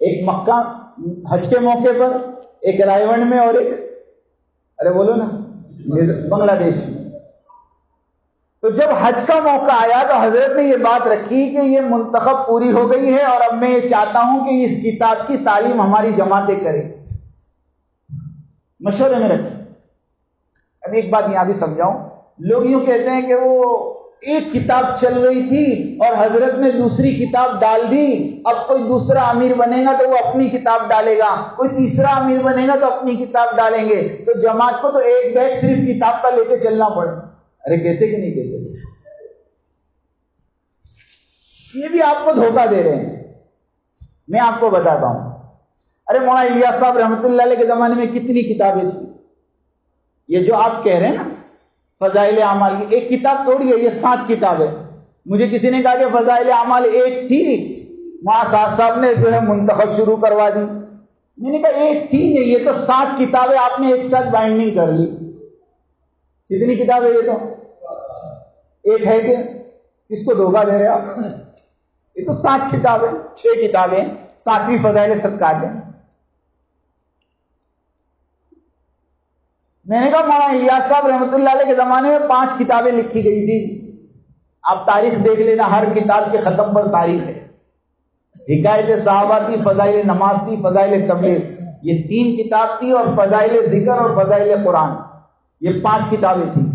ایک مکہ حج کے موقع پر, ایک رائے ونڈ میں, اور ایک ارے بولو نا بنگلہ دیش میں. تو جب حج کا موقع آیا تو حضرت نے یہ بات رکھی کہ یہ منتخب پوری ہو گئی ہے اور اب میں یہ چاہتا ہوں کہ اس کتاب کی تعلیم ہماری جماعتیں کریں. مشورے میں رکھیں. اب ایک بات یہاں بھی سمجھاؤں, لوگ یوں کہتے ہیں کہ وہ ایک کتاب چل رہی تھی اور حضرت نے دوسری کتاب ڈال دی, اب کوئی دوسرا امیر بنے گا تو وہ اپنی کتاب ڈالے گا, کوئی تیسرا امیر بنے گا تو اپنی کتاب ڈالیں گے, تو جماعت کو تو ایک بیگ صرف کتاب کا لے کے چلنا پڑے. ارے کہتے کہ نہیں کہتے؟ یہ بھی آپ کو دھوکہ دے رہے ہیں. میں آپ کو بتاتا ہوں, ارے مولانا الیاس صاحب رحمۃ اللہ علیہ کے زمانے میں کتنی کتابیں تھیں؟ یہ جو آپ کہہ رہے ہیں نا فضائل اعمال کی, ایک کتاب تھوڑی ہے, یہ 7 کتابیں. مجھے کسی نے کہا کہ فضائل اعمال ایک تھی, وہاں صاحب نے جو ہے منتخب شروع کروا دی. میں نے کہا ایک تھی نہیں, یہ تو 7 کتابیں آپ نے ایک ساتھ بائنڈنگ کر لی. کتنی کتابیں یہ تو ایک ہے کہ کس کو دھوکہ دے رہے آپ؟ یہ تو 7 کتابیں, 6 کتابیں, 7ویں فضائل صدقات ہے. میں نے کہا مولانا الیاس صاحب رحمۃ اللہ علیہ کے زمانے میں 5 کتابیں لکھی گئی تھی. آپ تاریخ دیکھ لینا, ہر کتاب کے ختم پر تاریخ ہے. حکایت صحابہ تھی, فضائل نماز تھی, فضائل تبلیغ, یہ 3 کتاب تھی, اور فضائل ذکر اور فضائل قرآن, یہ 5 کتابیں تھیں.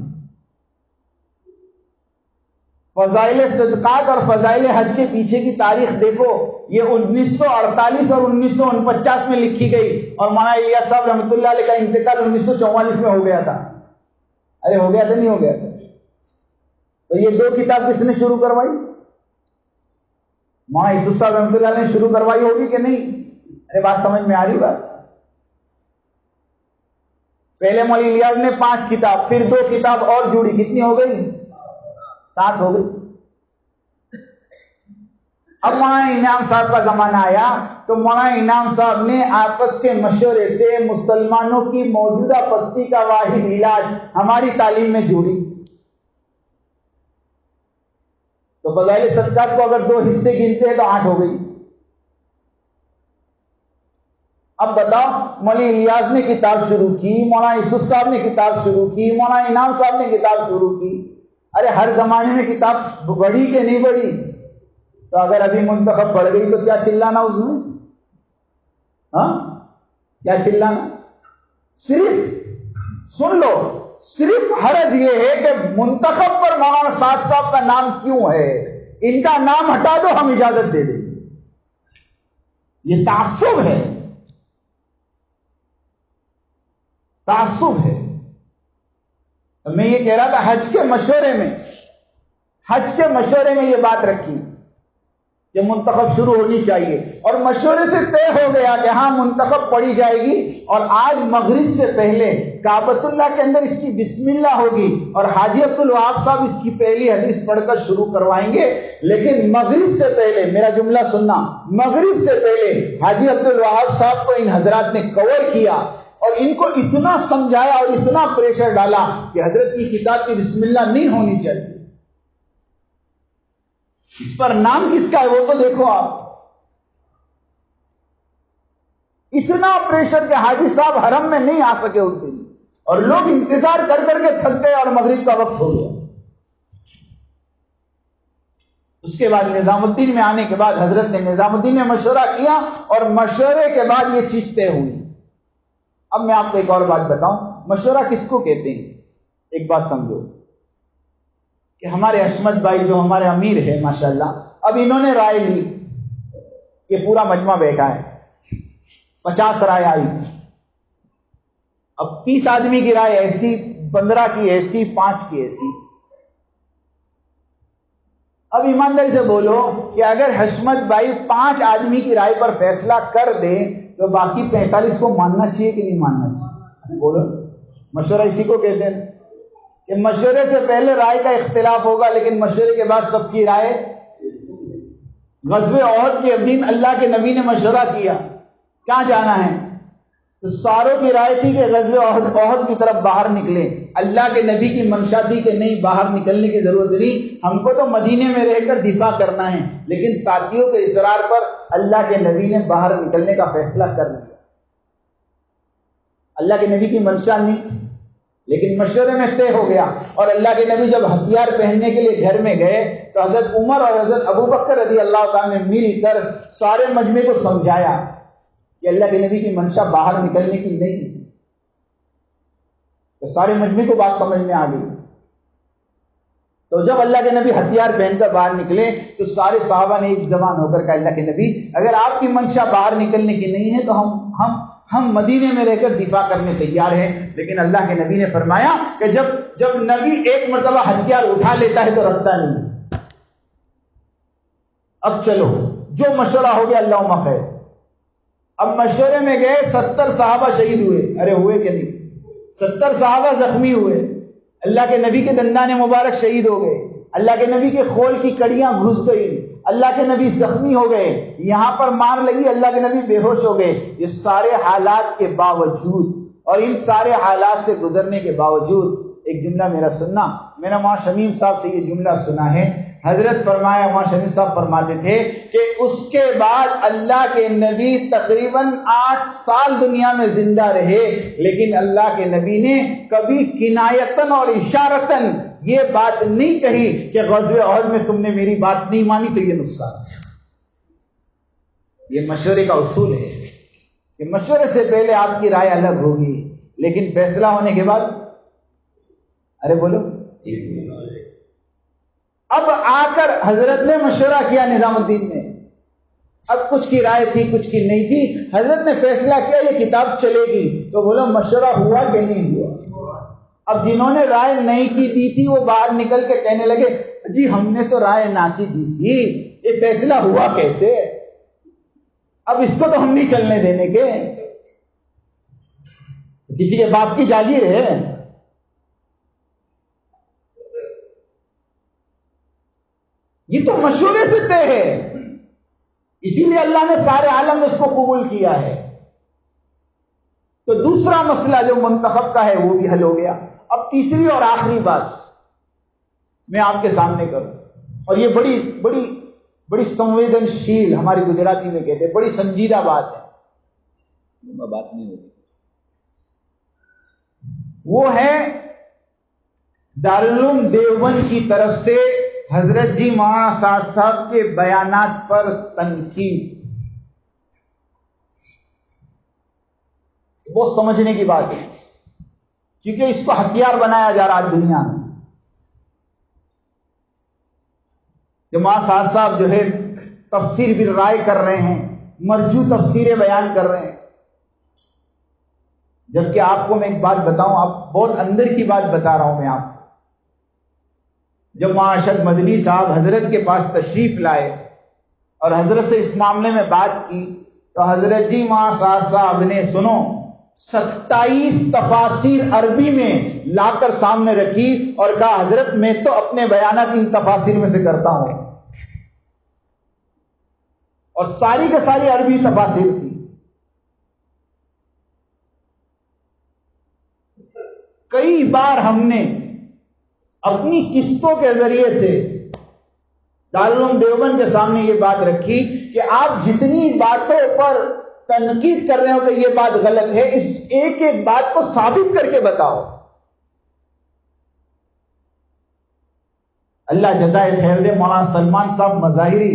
فضائل صدقات اور فضائل حج کے پیچھے کی تاریخ دیکھو, یہ 1948 اور 1949 میں لکھی گئی, اور مولانا الیاس صاحب رحمۃ اللہ علیہ کا انتقال 1944 میں ہو گیا تھا. ارے ہو گیا تھا نہیں ہو گیا تھا؟ تو یہ 2 کتاب کس نے شروع کروائی؟ مولانا یوسف صاحب رحمۃ اللہ علیہ نے شروع کروائی ہوگی کہ نہیں؟ ارے بات سمجھ میں آ رہی بات؟ پہلے مولانا الیاس نے 5 کتاب, پھر 2 کتاب اور جڑی, کتنی ہو گئی؟ 7 ہو گئی. اب مولانا انعام صاحب کا زمانہ آیا تو مولانا انعام صاحب نے آپس کے مشورے سے مسلمانوں کی موجودہ پستی کا واحد علاج ہماری تعلیم میں جوڑی. تو فضائل صدقات کو اگر 2 حصے گنتے ہیں تو 8 ہو گئی. اب بتاؤ, مولانا الیاس نے کتاب شروع کی, مولانا یوسف صاحب نے کتاب شروع کی, مولانا انعام صاحب نے کتاب شروع کی. ارے ہر زمانے میں کتاب بڑھی کہ نہیں بڑھی؟ تو اگر ابھی منتخب بڑھ گئی تو کیا چلانا اس میں؟ ہاں کیا چلانا؟ صرف سن لو, صرف حرج یہ ہے کہ منتخب پر مولانا سعد صاحب کا نام کیوں ہے؟ ان کا نام ہٹا دو, ہم اجازت دے دیں. یہ تعصب ہے, تعصب ہے. میں یہ کہہ رہا تھا حج کے مشورے میں یہ بات رکھی کہ منتخب شروع ہونی چاہیے, اور مشورے سے طے ہو گیا کہ ہاں منتخب پڑھی جائے گی, اور آج مغرب سے پہلے کعبۃ اللہ کے اندر اس کی بسم اللہ ہوگی, اور حاجی عبد الوہاب صاحب اس کی پہلی حدیث پڑھ کر شروع کروائیں گے. لیکن مغرب سے پہلے, میرا جملہ سننا, مغرب سے پہلے حاجی عبد الوہاب صاحب کو ان حضرات نے کور کیا, اور ان کو اتنا سمجھایا اور اتنا پریشر ڈالا کہ حضرت کی کتاب کی بسم اللہ نہیں ہونی چاہیے. اس پر نام کس کا ہے وہ تو دیکھو آپ. اتنا پریشر کہ حاجی صاحب حرم میں نہیں آ سکے اس دن, اور لوگ انتظار کر کر کے تھک گئے اور مغرب کا وقت ہو گیا. اس کے بعد نظام الدین میں آنے کے بعد حضرت نے نظام الدین میں مشورہ کیا, اور مشورے کے بعد یہ چیز طے ہوئی. اب میں آپ کو ایک اور بات بتاؤں, مشورہ کس کو کہتے ہیں؟ ایک بات سمجھو کہ ہمارے حشمت بھائی جو ہمارے امیر ہے ماشاءاللہ، اب انہوں نے رائے لی، یہ پورا مجمع بیٹھا ہے، 50 رائے آئی، اب 30 آدمی کی رائے ایسی، 15 کی ایسی، 5 کی ایسی۔ اب ایمانداری سے بولو کہ اگر حشمت بھائی 5 آدمی کی رائے پر فیصلہ کر دے تو باقی 45 کو ماننا چاہیے کہ نہیں ماننا چاہیے؟ بولو، مشورہ اسی کو کہتے ہیں کہ مشورے سے پہلے رائے کا اختلاف ہوگا، لیکن مشورے کے بعد سب کی رائے۔ غزوہ احد کے دن اللہ کے نبی نے مشورہ کیا کہاں جانا ہے، تو ساروں کی رائے تھی کہ غزوہ احد کی طرف باہر نکلے۔ اللہ کے نبی کی منشا تھی کہ نہیں، باہر نکلنے کی ضرورت نہیں، ہم کو تو مدینے میں رہ کر دفاع کرنا ہے، لیکن ساتھیوں کے اصرار پر اللہ کے نبی نے باہر نکلنے کا فیصلہ کر لیا۔ اللہ کے نبی کی منشا نہیں، لیکن مشورے میں طے ہو گیا۔ اور اللہ کے نبی جب ہتھیار پہننے کے لیے گھر میں گئے تو حضرت عمر اور حضرت ابو بکر رضی اللہ تعالیٰ نے مل کر سارے مجمع کو سمجھایا کہ اللہ کے نبی کی منشا باہر نکلنے کی نہیں، تو سارے مجمع کو بات سمجھ میں آ گئی۔ تو جب اللہ کے نبی ہتھیار پہن کر باہر نکلے تو سارے صحابہ نے ایک زبان ہو کر کہا، اللہ کے نبی اگر آپ کی منشا باہر نکلنے کی نہیں ہے تو ہم مدینے میں رہ کر دفاع کرنے تیار ہیں۔ لیکن اللہ کے نبی نے فرمایا کہ جب نبی ایک مرتبہ ہتھیار اٹھا لیتا ہے تو رکھتا نہیں۔ اب چلو جو مشورہ ہو گیا اللہم خیر۔ اب مشورے میں گئے، 70 صحابہ شہید ہوئے، ارے ہوئے کہ نہیں، 70 صحابہ زخمی ہوئے، اللہ کے نبی کے دندان مبارک شہید ہو گئے، اللہ کے نبی کے خول کی کڑیاں گھس گئی، اللہ کے نبی زخمی ہو گئے، یہاں پر مار لگی، اللہ کے نبی بے ہوش ہو گئے۔ یہ سارے حالات کے باوجود اور ان سارے حالات سے گزرنے کے باوجود ایک جملہ میرا سننا، میں نے وہاں شمیم صاحب سے یہ جملہ سنا ہے، حضرت فرمایا، وہاں شمیم صاحب فرماتے تھے کہ اس کے بعد اللہ کے نبی تقریباً 8 سال دنیا میں زندہ رہے، لیکن اللہ کے نبی نے کبھی کنایتاً اور اشارتاً یہ بات نہیں کہی کہ غزوہ احد میں تم نے میری بات نہیں مانی تو یہ نقصان۔ یہ مشورے کا اصول ہے کہ مشورے سے پہلے آپ کی رائے الگ ہوگی، لیکن فیصلہ ہونے کے بعد، ارے بولو، اب آ کر حضرت نے مشورہ کیا نظام الدین نے، اب کچھ کی رائے تھی کچھ کی نہیں تھی، حضرت نے فیصلہ کیا یہ کتاب چلے گی، تو بولو مشورہ ہوا کہ نہیں ہوا؟ اب جنہوں نے رائے نہیں کی دی تھی وہ باہر نکل کے کہنے لگے جی ہم نے تو رائے نہ کی دی تھی، یہ فیصلہ ہوا کیسے؟ اب اس کو تو ہم نہیں چلنے دینے کے، کسی کے باپ کی جاگیر ہے۔ یہ تو مشورے سے طے ہے، اسی لیے اللہ نے سارے عالم میں اس کو قبول کیا ہے۔ تو دوسرا مسئلہ جو منتخب کا ہے وہ بھی حل ہو گیا۔ اب تیسری اور آخری بات میں آپ کے سامنے کروں، اور یہ بڑی سنویدنشیل، ہماری گجراتی میں کہتے ہیں بڑی سنجیدہ بات ہے، بات نہیں ہوتی، وہ ہے دارالعلوم دیوبند کی طرف سے حضرت جی مولانا سعد صاحب کے بیانات پر تنقید۔ وہ سمجھنے کی بات ہے، کیونکہ اس کو ہتھیار بنایا جا رہا ہے دنیا میں۔ جو مولانا سعد صاحب جو ہے تفسیر بالرائے کر رہے ہیں، مرجو تفسیریں بیان کر رہے ہیں، جبکہ آپ کو میں ایک بات بتاؤں، آپ بہت اندر کی بات بتا رہا ہوں میں آپ کو۔ جب مولانا ارشد مدنی صاحب حضرت کے پاس تشریف لائے اور حضرت سے اس معاملے میں بات کی تو حضرت جی مولانا سعد صاحب نے سنو 27 تفاسیر عربی میں لا کر سامنے رکھی اور کہا حضرت میں تو اپنے بیانات ان تفاسیر میں سے کرتا ہوں، اور ساری کے ساری عربی تفاسیر تھی۔ کئی بار ہم نے اپنی قسطوں کے ذریعے سے دارالعلوم دیوبند کے سامنے یہ بات رکھی کہ آپ جتنی باتوں پر تنقید کر رہے ہو کہ یہ بات غلط ہے، اس ایک ایک بات کو ثابت کر کے بتاؤ۔ اللہ جزائے خیر دے، مولانا سلمان صاحب مظاہری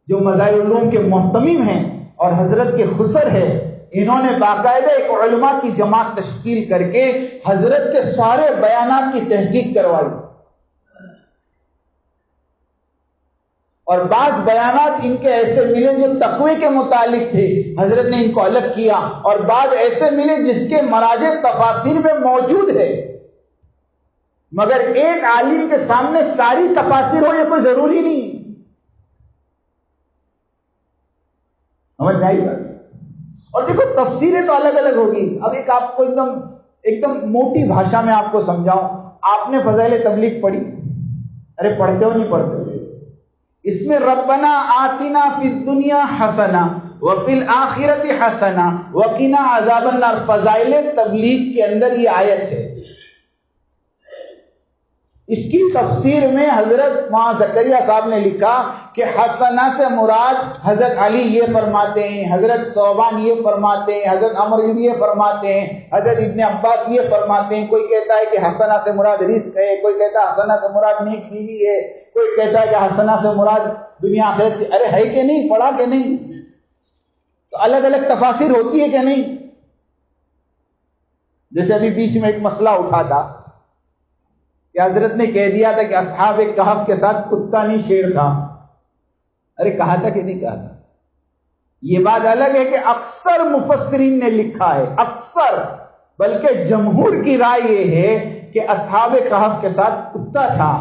جو مظاہر علوم کے محتمم ہیں اور حضرت کے خسر ہے، انہوں نے باقاعدہ ایک علماء کی جماعت تشکیل کر کے حضرت کے سارے بیانات کی تحقیق کروائی، اور بعض بیانات ان کے ایسے ملے جو تقوی کے متعلق تھے، حضرت نے ان کو الگ کیا، اور بعض ایسے ملے جس کے مراجع تفاسیر میں موجود ہے، مگر ایک عالم کے سامنے ساری تفاسیر ہو یہ کوئی ضروری نہیں، سمجھ میں آئی بات؟ اور دیکھو تفسیریں تو الگ الگ ہوگی. اب ایک آپ کو ایک دم موٹی بھاشا میں آپ کو سمجھاؤں. آپ نے فضائل تبلیغ پڑھی؟ ارے پڑھتے ہو نہیں پڑھتے؟ اس میں ربنا آتنا فی الدنیا حسنہ وفی الآخرۃ حسنہ وقنا عذاب النار، فضائل تبلیغ کے اندر یہ آیت ہے. اس کی تفسیر میں حضرت ماں زکریا صاحب نے لکھا کہ حسنہ سے مراد حضرت علی یہ فرماتے ہیں، حضرت صوبان یہ فرماتے ہیں، حضرت عمر یہ فرماتے ہیں، حضرت ابن عباس یہ فرماتے ہیں. کوئی کہتا ہے کہ حسنہ سے مراد رزق ہے، کوئی کہتا ہے حسنہ سے مراد نیک بیوی ہے، کوئی کہتا ہے کہ حسنہ سے مراد دنیا آخرت کی. ارے ہے کہ نہیں؟ پڑھا کہ نہیں؟ تو الگ الگ تفاسیر ہوتی ہے کہ نہیں؟ جیسے ابھی بیچ میں ایک مسئلہ اٹھا تھا کہ حضرت نے کہہ دیا تھا کہ اصحاب کہف کے ساتھ کتا نہیں شیر تھا. ارے کہا تھا کہ نہیں کہا تھا؟ یہ بات الگ ہے کہ اکثر مفسرین نے لکھا ہے، اکثر، بلکہ جمہور کی رائے یہ ہے کہ اصحاب کہف کے ساتھ کتا تھا.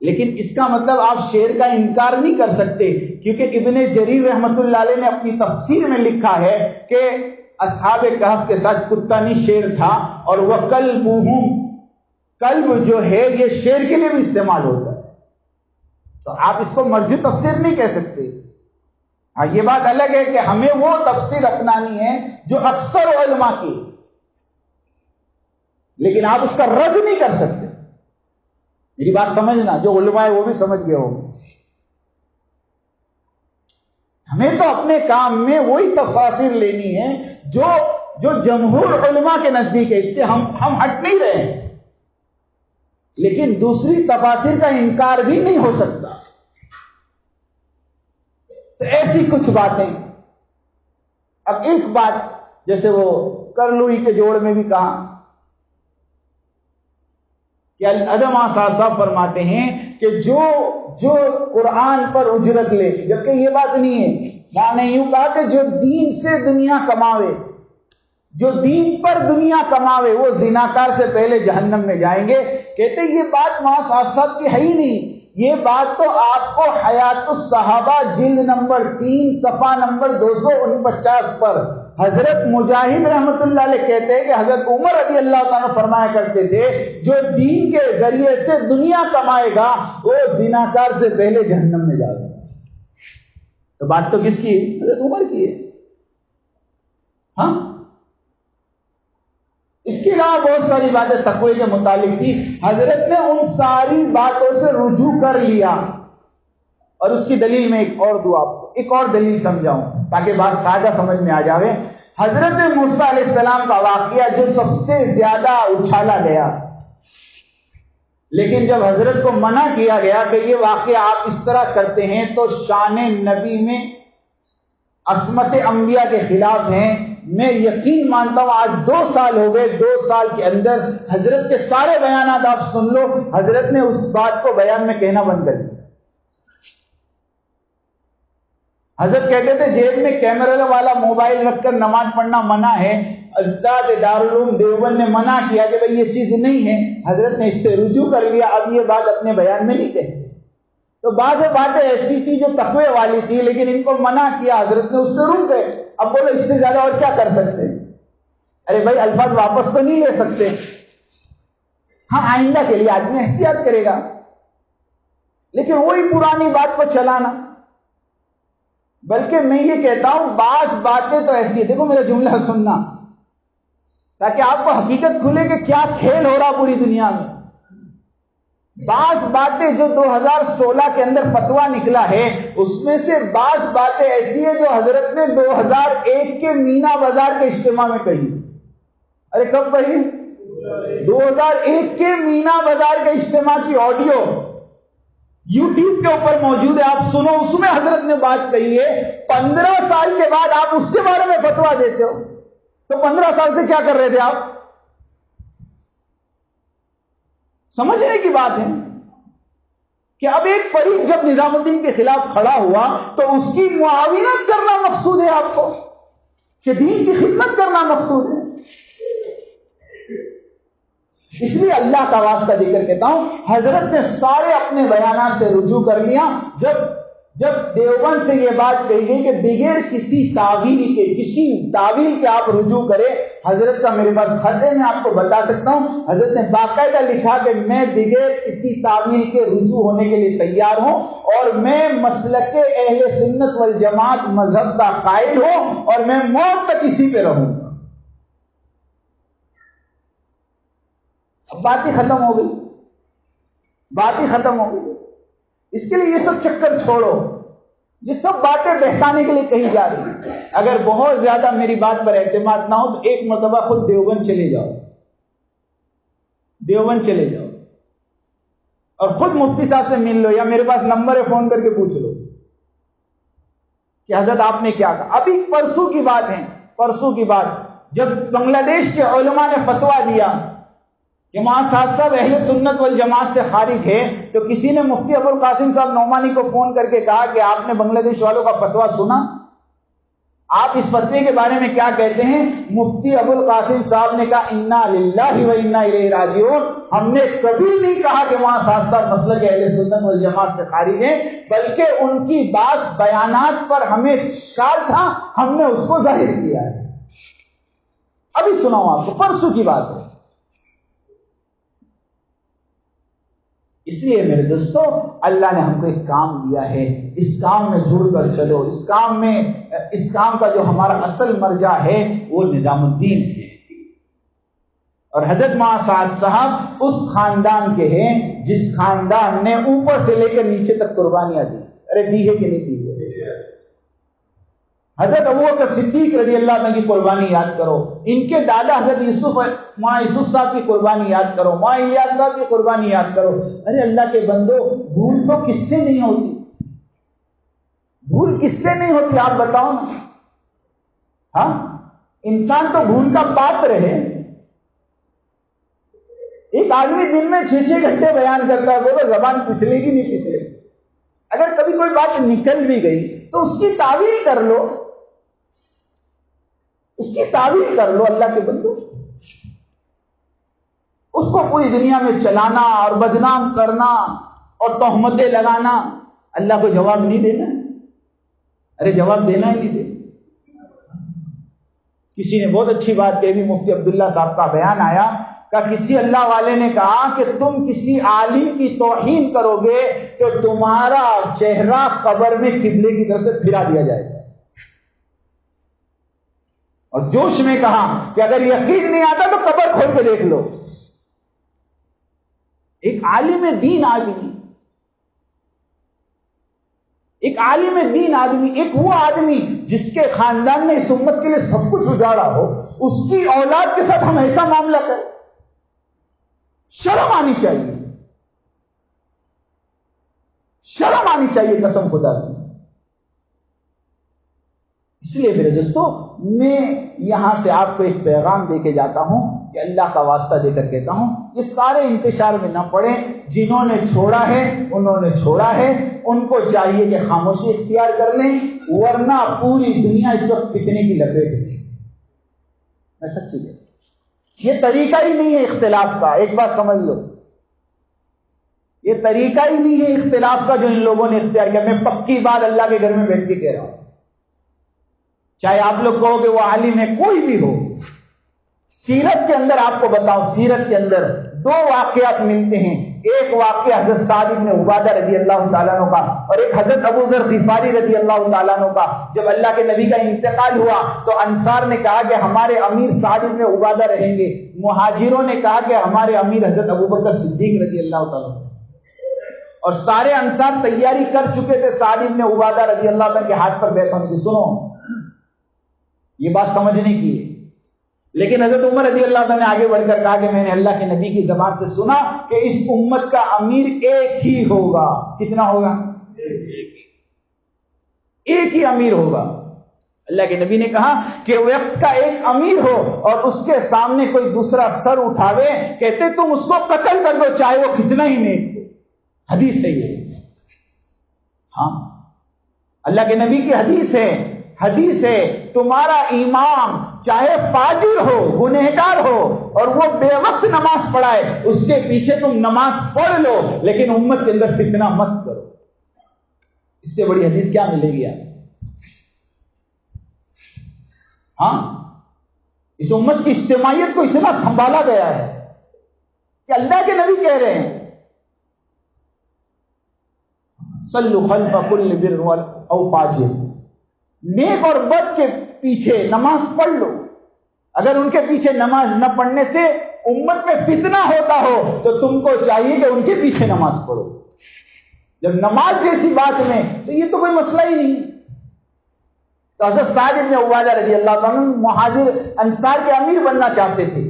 لیکن اس کا مطلب آپ شیر کا انکار نہیں کر سکتے، کیونکہ ابن جریر رحمت اللہ علیہ نے اپنی تفسیر میں لکھا ہے کہ اصحاب کہف کے ساتھ کتا نہیں شیر تھا. اور وَكَلْبُهُمْ، کلب جو ہے یہ شیر کے لیے بھی استعمال ہوتا ہے، تو آپ اس کو مرجو تفسیر نہیں کہہ سکتے. ہاں یہ بات الگ ہے کہ ہمیں وہ تفسیر اپنانی ہے جو اکثر علماء کی، لیکن آپ اس کا رد نہیں کر سکتے. میری بات سمجھنا، جو علماء ہے وہ بھی سمجھ گئے ہوں. ہمیں تو اپنے کام میں وہی تفاسیر لینی ہے جو جمہور علماء کے نزدیک ہے، اس سے ہم ہٹ نہیں رہے ہیں، لیکن دوسری تفاسیر کا انکار بھی نہیں ہو سکتا. تو ایسی کچھ باتیں. اب ایک بات جیسے وہ کرلوئی کے جوڑ میں بھی کہا کہ العدم صاحب فرماتے ہیں کہ جو قرآن پر اجرت لے، جبکہ یہ بات نہیں ہے. وہاں نے یوں کہا کہ جو دین سے دنیا کماوے، جو دین پر دنیا کماوے وہ زناکار سے پہلے جہنم میں جائیں گے. کہتے یہ بات وہاں صاحب کی ہے ہی نہیں. یہ بات تو آپ کو حیات الصحابہ جلد نمبر 3 صفحہ نمبر 249 پر حضرت مجاہد رحمت اللہ علیہ کہتے ہیں کہ حضرت عمر رضی اللہ تعالیٰ فرمایا کرتے تھے جو دین کے ذریعے سے دنیا کمائے گا وہ زناکار سے پہلے جہنم میں جائے گا. تو بات تو کس کی ہے؟ حضرت عمر کی ہے. ہاں اس کے علاوہ بہت ساری باتیں تقوی کے متعلق تھی. حضرت نے ان ساری باتوں سے رجوع کر لیا. اور اس کی دلیل میں ایک اور دوں آپ کو، ایک اور دلیل سمجھاؤں تاکہ بات سادہ سمجھ میں آ جاوے. حضرت موسیٰ علیہ السلام کا واقعہ جو سب سے زیادہ اچھالا گیا، لیکن جب حضرت کو منع کیا گیا کہ یہ واقعہ آپ اس طرح کرتے ہیں تو شان نبی میں عصمت انبیاء کے خلاف ہیں. میں یقین مانتا ہوں آج 2 سال ہو گئے، 2 سال کے اندر حضرت کے سارے بیانات آپ سن لو، حضرت نے اس بات کو بیان میں کہنا بند کر دیا. حضرت کہتے تھے جیب میں کیمرہ والا موبائل رکھ کر نماز پڑھنا منع ہے. حضرت دارالعلوم دیوبند نے منع کیا کہ بھئی یہ چیز نہیں ہے. حضرت نے اس سے رجوع کر لیا، اب یہ بات اپنے بیان میں نہیں کہتے. تو بعض باتیں ایسی تھی جو تقوی والی تھی لیکن ان کو منع کیا، حضرت نے اس سے رک گئے. اب بولو اس سے زیادہ اور کیا کر سکتے؟ ارے بھائی الفاظ واپس تو نہیں لے سکتے. ہاں آئندہ کے لیے آدمی احتیاط کرے گا، لیکن وہی پرانی بات کو چلانا. بلکہ میں یہ کہتا ہوں بعض باتیں تو ایسی ہے، دیکھو میرا جملہ سننا تاکہ آپ کو حقیقت کھلے کہ کیا کھیل ہو رہا پوری دنیا میں. بعض باتیں جو 2016 کے اندر فتویٰ نکلا ہے اس میں سے بعض باتیں ایسی ہیں جو حضرت نے 2001 کے مینا بازار کے اجتماع میں کہی. ارے کب کہی؟ 2001 کے مینا بازار کے اجتماع کی آڈیو یوٹیوب کے اوپر موجود ہے، آپ سنو. اس میں حضرت نے بات کہی ہے. 15 سال کے بعد آپ اس کے بارے میں فتویٰ دیتے ہو. تو 15 سال سے کیا کر رہے تھے آپ؟ سمجھنے کی بات ہے کہ اب ایک فریق جب نظام الدین کے خلاف کھڑا ہوا تو اس کی معاونت کرنا مقصود ہے آپ کو، کہ دین کی خدمت کرنا مقصود ہے۔ اس لیے اللہ کا واسطہ دے کر کہتا ہوں، حضرت نے سارے اپنے بیانات سے رجوع کر لیا۔ جب دیوبند سے یہ بات کہی گئی کہ بغیر کسی تعویل کے آپ رجوع کریں، حضرت کا میرے پاس خط ہے، میں آپ کو بتا سکتا ہوں، حضرت نے باقاعدہ لکھا کہ میں بغیر کسی تعویل کے رجوع ہونے کے لیے تیار ہوں، اور میں مسلک اہل سنت والجماعت مذہب کا قائل ہوں، اور میں موت تک اسی پہ رہوں گا۔ اب بات ہی ختم ہو گئی، بات ہی ختم ہو گئی۔ اس کے لیے یہ سب چکر چھوڑو، یہ سب باتیں بہکانے کے لیے کہی جا رہی ہیں۔ اگر بہت زیادہ میری بات پر اعتماد نہ ہو تو ایک مرتبہ خود دیوبند چلے جاؤ، دیوبند چلے جاؤ اور خود مفتی صاحب سے مل لو، یا میرے پاس نمبر ہے، فون کر کے پوچھ لو کہ حضرت آپ نے کیا کہا۔ ابھی پرسوں کی بات ہے، پرسوں کی بات، جب بنگلہ دیش کے علماء نے فتویٰ دیا کہ وہاں صاحب اہل سنت والجماعت سے خارج ہے، تو کسی نے مفتی ابو القاسم صاحب نعمانی کو فون کر کے کہا کہ آپ نے بنگلہ دیش والوں کا فتویٰ سنا، آپ اس فتوے کے بارے میں کیا کہتے ہیں؟ مفتی ابو القاسم صاحب نے کہا انا للہ و انا الیہ راجعون، ہم نے کبھی نہیں کہا کہ وہاں صاحب مسلک اہل سنت والجماعت سے خارج ہیں، بلکہ ان کی بعض بیانات پر ہمیں اشکال تھا، ہم نے اس کو ظاہر کیا ہے۔ ابھی سناؤں آپ کو، پرسوں کی بات ہے۔ اس لیے میرے دوستو، اللہ نے ہم کو ایک کام دیا ہے، اس کام میں جڑ کر چلو، اس کام کا جو ہمارا اصل مرجع ہے وہ نظام الدین ہے۔ اور حضرت مولانا سعد صاحب اس خاندان کے ہیں جس خاندان نے اوپر سے لے کر نیچے تک قربانیاں دی۔ ارے دی ہے کہ نہیں دی؟ حضرت ابوبکر صدیق رضی اللہ عنہ کی قربانی یاد کرو، ان کے دادا حضرت مولانا یوسف صاحب کی قربانی یاد کرو، مولانا الیاس صاحب کی قربانی یاد کرو۔ ارے اللہ کے بندو، بھول تو کس سے نہیں ہوتی؟ بھول کس سے نہیں ہوتی آپ بتاؤ نا؟ ہاں، انسان تو بھول کا پاتر ہے۔ ایک آدمی دن میں 6 گھنٹے بیان کرتا ہے، بولو زبان پھسلے گی نہیں پھسلے گی؟ اگر کبھی کوئی بات نکل بھی گئی تو اس کی تعویل کر لو، اس کی تعویل کر لو اللہ کے بندو۔ اس کو پوری دنیا میں چلانا اور بدنام کرنا اور تہمتیں لگانا، اللہ کو جواب نہیں دینا؟ ارے جواب دینا ہی نہیں دینا۔ کسی نے بہت اچھی بات کہی، مفتی عبداللہ صاحب کا بیان آیا کہ کسی اللہ والے نے کہا کہ تم کسی عالم کی توہین کرو گے تو تمہارا چہرہ قبر میں قبلے کی طرف سے پھرا دیا جائے گا۔ اور جوش میں کہا کہ اگر یقین نہیں آتا تو قبر کھول کے دیکھ لو۔ ایک عالم دین آدمی، ایک عالم دین آدمی، ایک وہ آدمی جس کے خاندان نے اس امت کے لیے سب کچھ اجاڑا ہو، اس کی اولاد کے ساتھ ہم ایسا معاملہ کریں؟ شرم آنی چاہیے، شرم آنی چاہیے قسم خدا کی۔ اس لیے میرے دوستو، میں یہاں سے آپ کو ایک پیغام دے کے جاتا ہوں کہ اللہ کا واسطہ دے کر کہتا ہوں، یہ سارے انتشار میں نہ پڑیں۔ جنہوں نے چھوڑا ہے انہوں نے چھوڑا ہے، ان کو چاہیے کہ خاموشی اختیار کر لیں، ورنہ پوری دنیا اس وقت فتنے کی لپیٹ ہے۔ میں سچی ہے، یہ طریقہ ہی نہیں ہے اختلاف کا، ایک بات سمجھ لو، یہ طریقہ ہی نہیں ہے اختلاف کا جو ان لوگوں نے اختیار کیا۔ میں پکی بات اللہ کے گھر میں بیٹھ کے کہہ رہا ہوں، چاہے آپ لوگ کہو کہ وہ عالم ہے، کوئی بھی ہو، سیرت کے اندر آپ کو بتاؤ، سیرت کے اندر 2 واقعات ملتے ہیں۔ ایک واقعہ حضرت سعد بن عبادہ رضی اللہ تعالیٰ عنہ کا، اور ایک حضرت ابو ذر غفاری رضی اللہ تعالیٰ عنہ کا۔ جب اللہ کے نبی کا انتقال ہوا تو انصار نے کہا کہ ہمارے امیر سعد بن عبادہ رہیں گے، مہاجروں نے کہا کہ ہمارے امیر حضرت ابوبکر صدیق رضی اللہ تعالیٰ عنہ۔ اور سارے انصار تیاری کر چکے تھے سعد بن عبادہ رضی اللہ عنہ کے ہاتھ پر بیعت ہونے کی۔ سنو، یہ بات سمجھنے کی ہے، لیکن حضرت عمر رضی اللہ عنہ نے آگے بڑھ کر کہا کہ میں نے اللہ کے نبی کی زبان سے سنا کہ اس امت کا امیر ایک ہی ہوگا۔ کتنا ہوگا؟ ایک ہی امیر ہوگا۔ اللہ کے نبی نے کہا کہ وقت کا ایک امیر ہو اور اس کے سامنے کوئی دوسرا سر اٹھاوے، کہتے تم اس کو قتل کر دو چاہے وہ کتنا ہی نیک ہو. حدیث ہے یہ. ہاں اللہ کے نبی کی حدیث ہے تمہارا امام چاہے فاجر ہو، گنہگار ہو، اور وہ بے وقت نماز پڑھائے، اس کے پیچھے تم نماز پڑھ لو، لیکن امت کے اندر فتنہ مت کرو. اس سے بڑی حدیث کیا ملے گی آپ؟ ہاں اس امت کی اجتماعیت کو اتنا سنبھالا گیا ہے کہ اللہ کے نبی کہہ رہے ہیں صلو خلف کل بر او فاجر، نیک اور بد کے پیچھے نماز پڑھ لو. اگر ان کے پیچھے نماز نہ پڑھنے سے امت میں فتنہ ہوتا ہو تو تم کو چاہیے کہ ان کے پیچھے نماز پڑھو. جب نماز جیسی بات میں تو یہ تو کوئی مسئلہ ہی نہیں. تو حضرت سعد بن عبادہ رضی اللہ عنہ مہاجر انصار کے امیر بننا چاہتے تھے،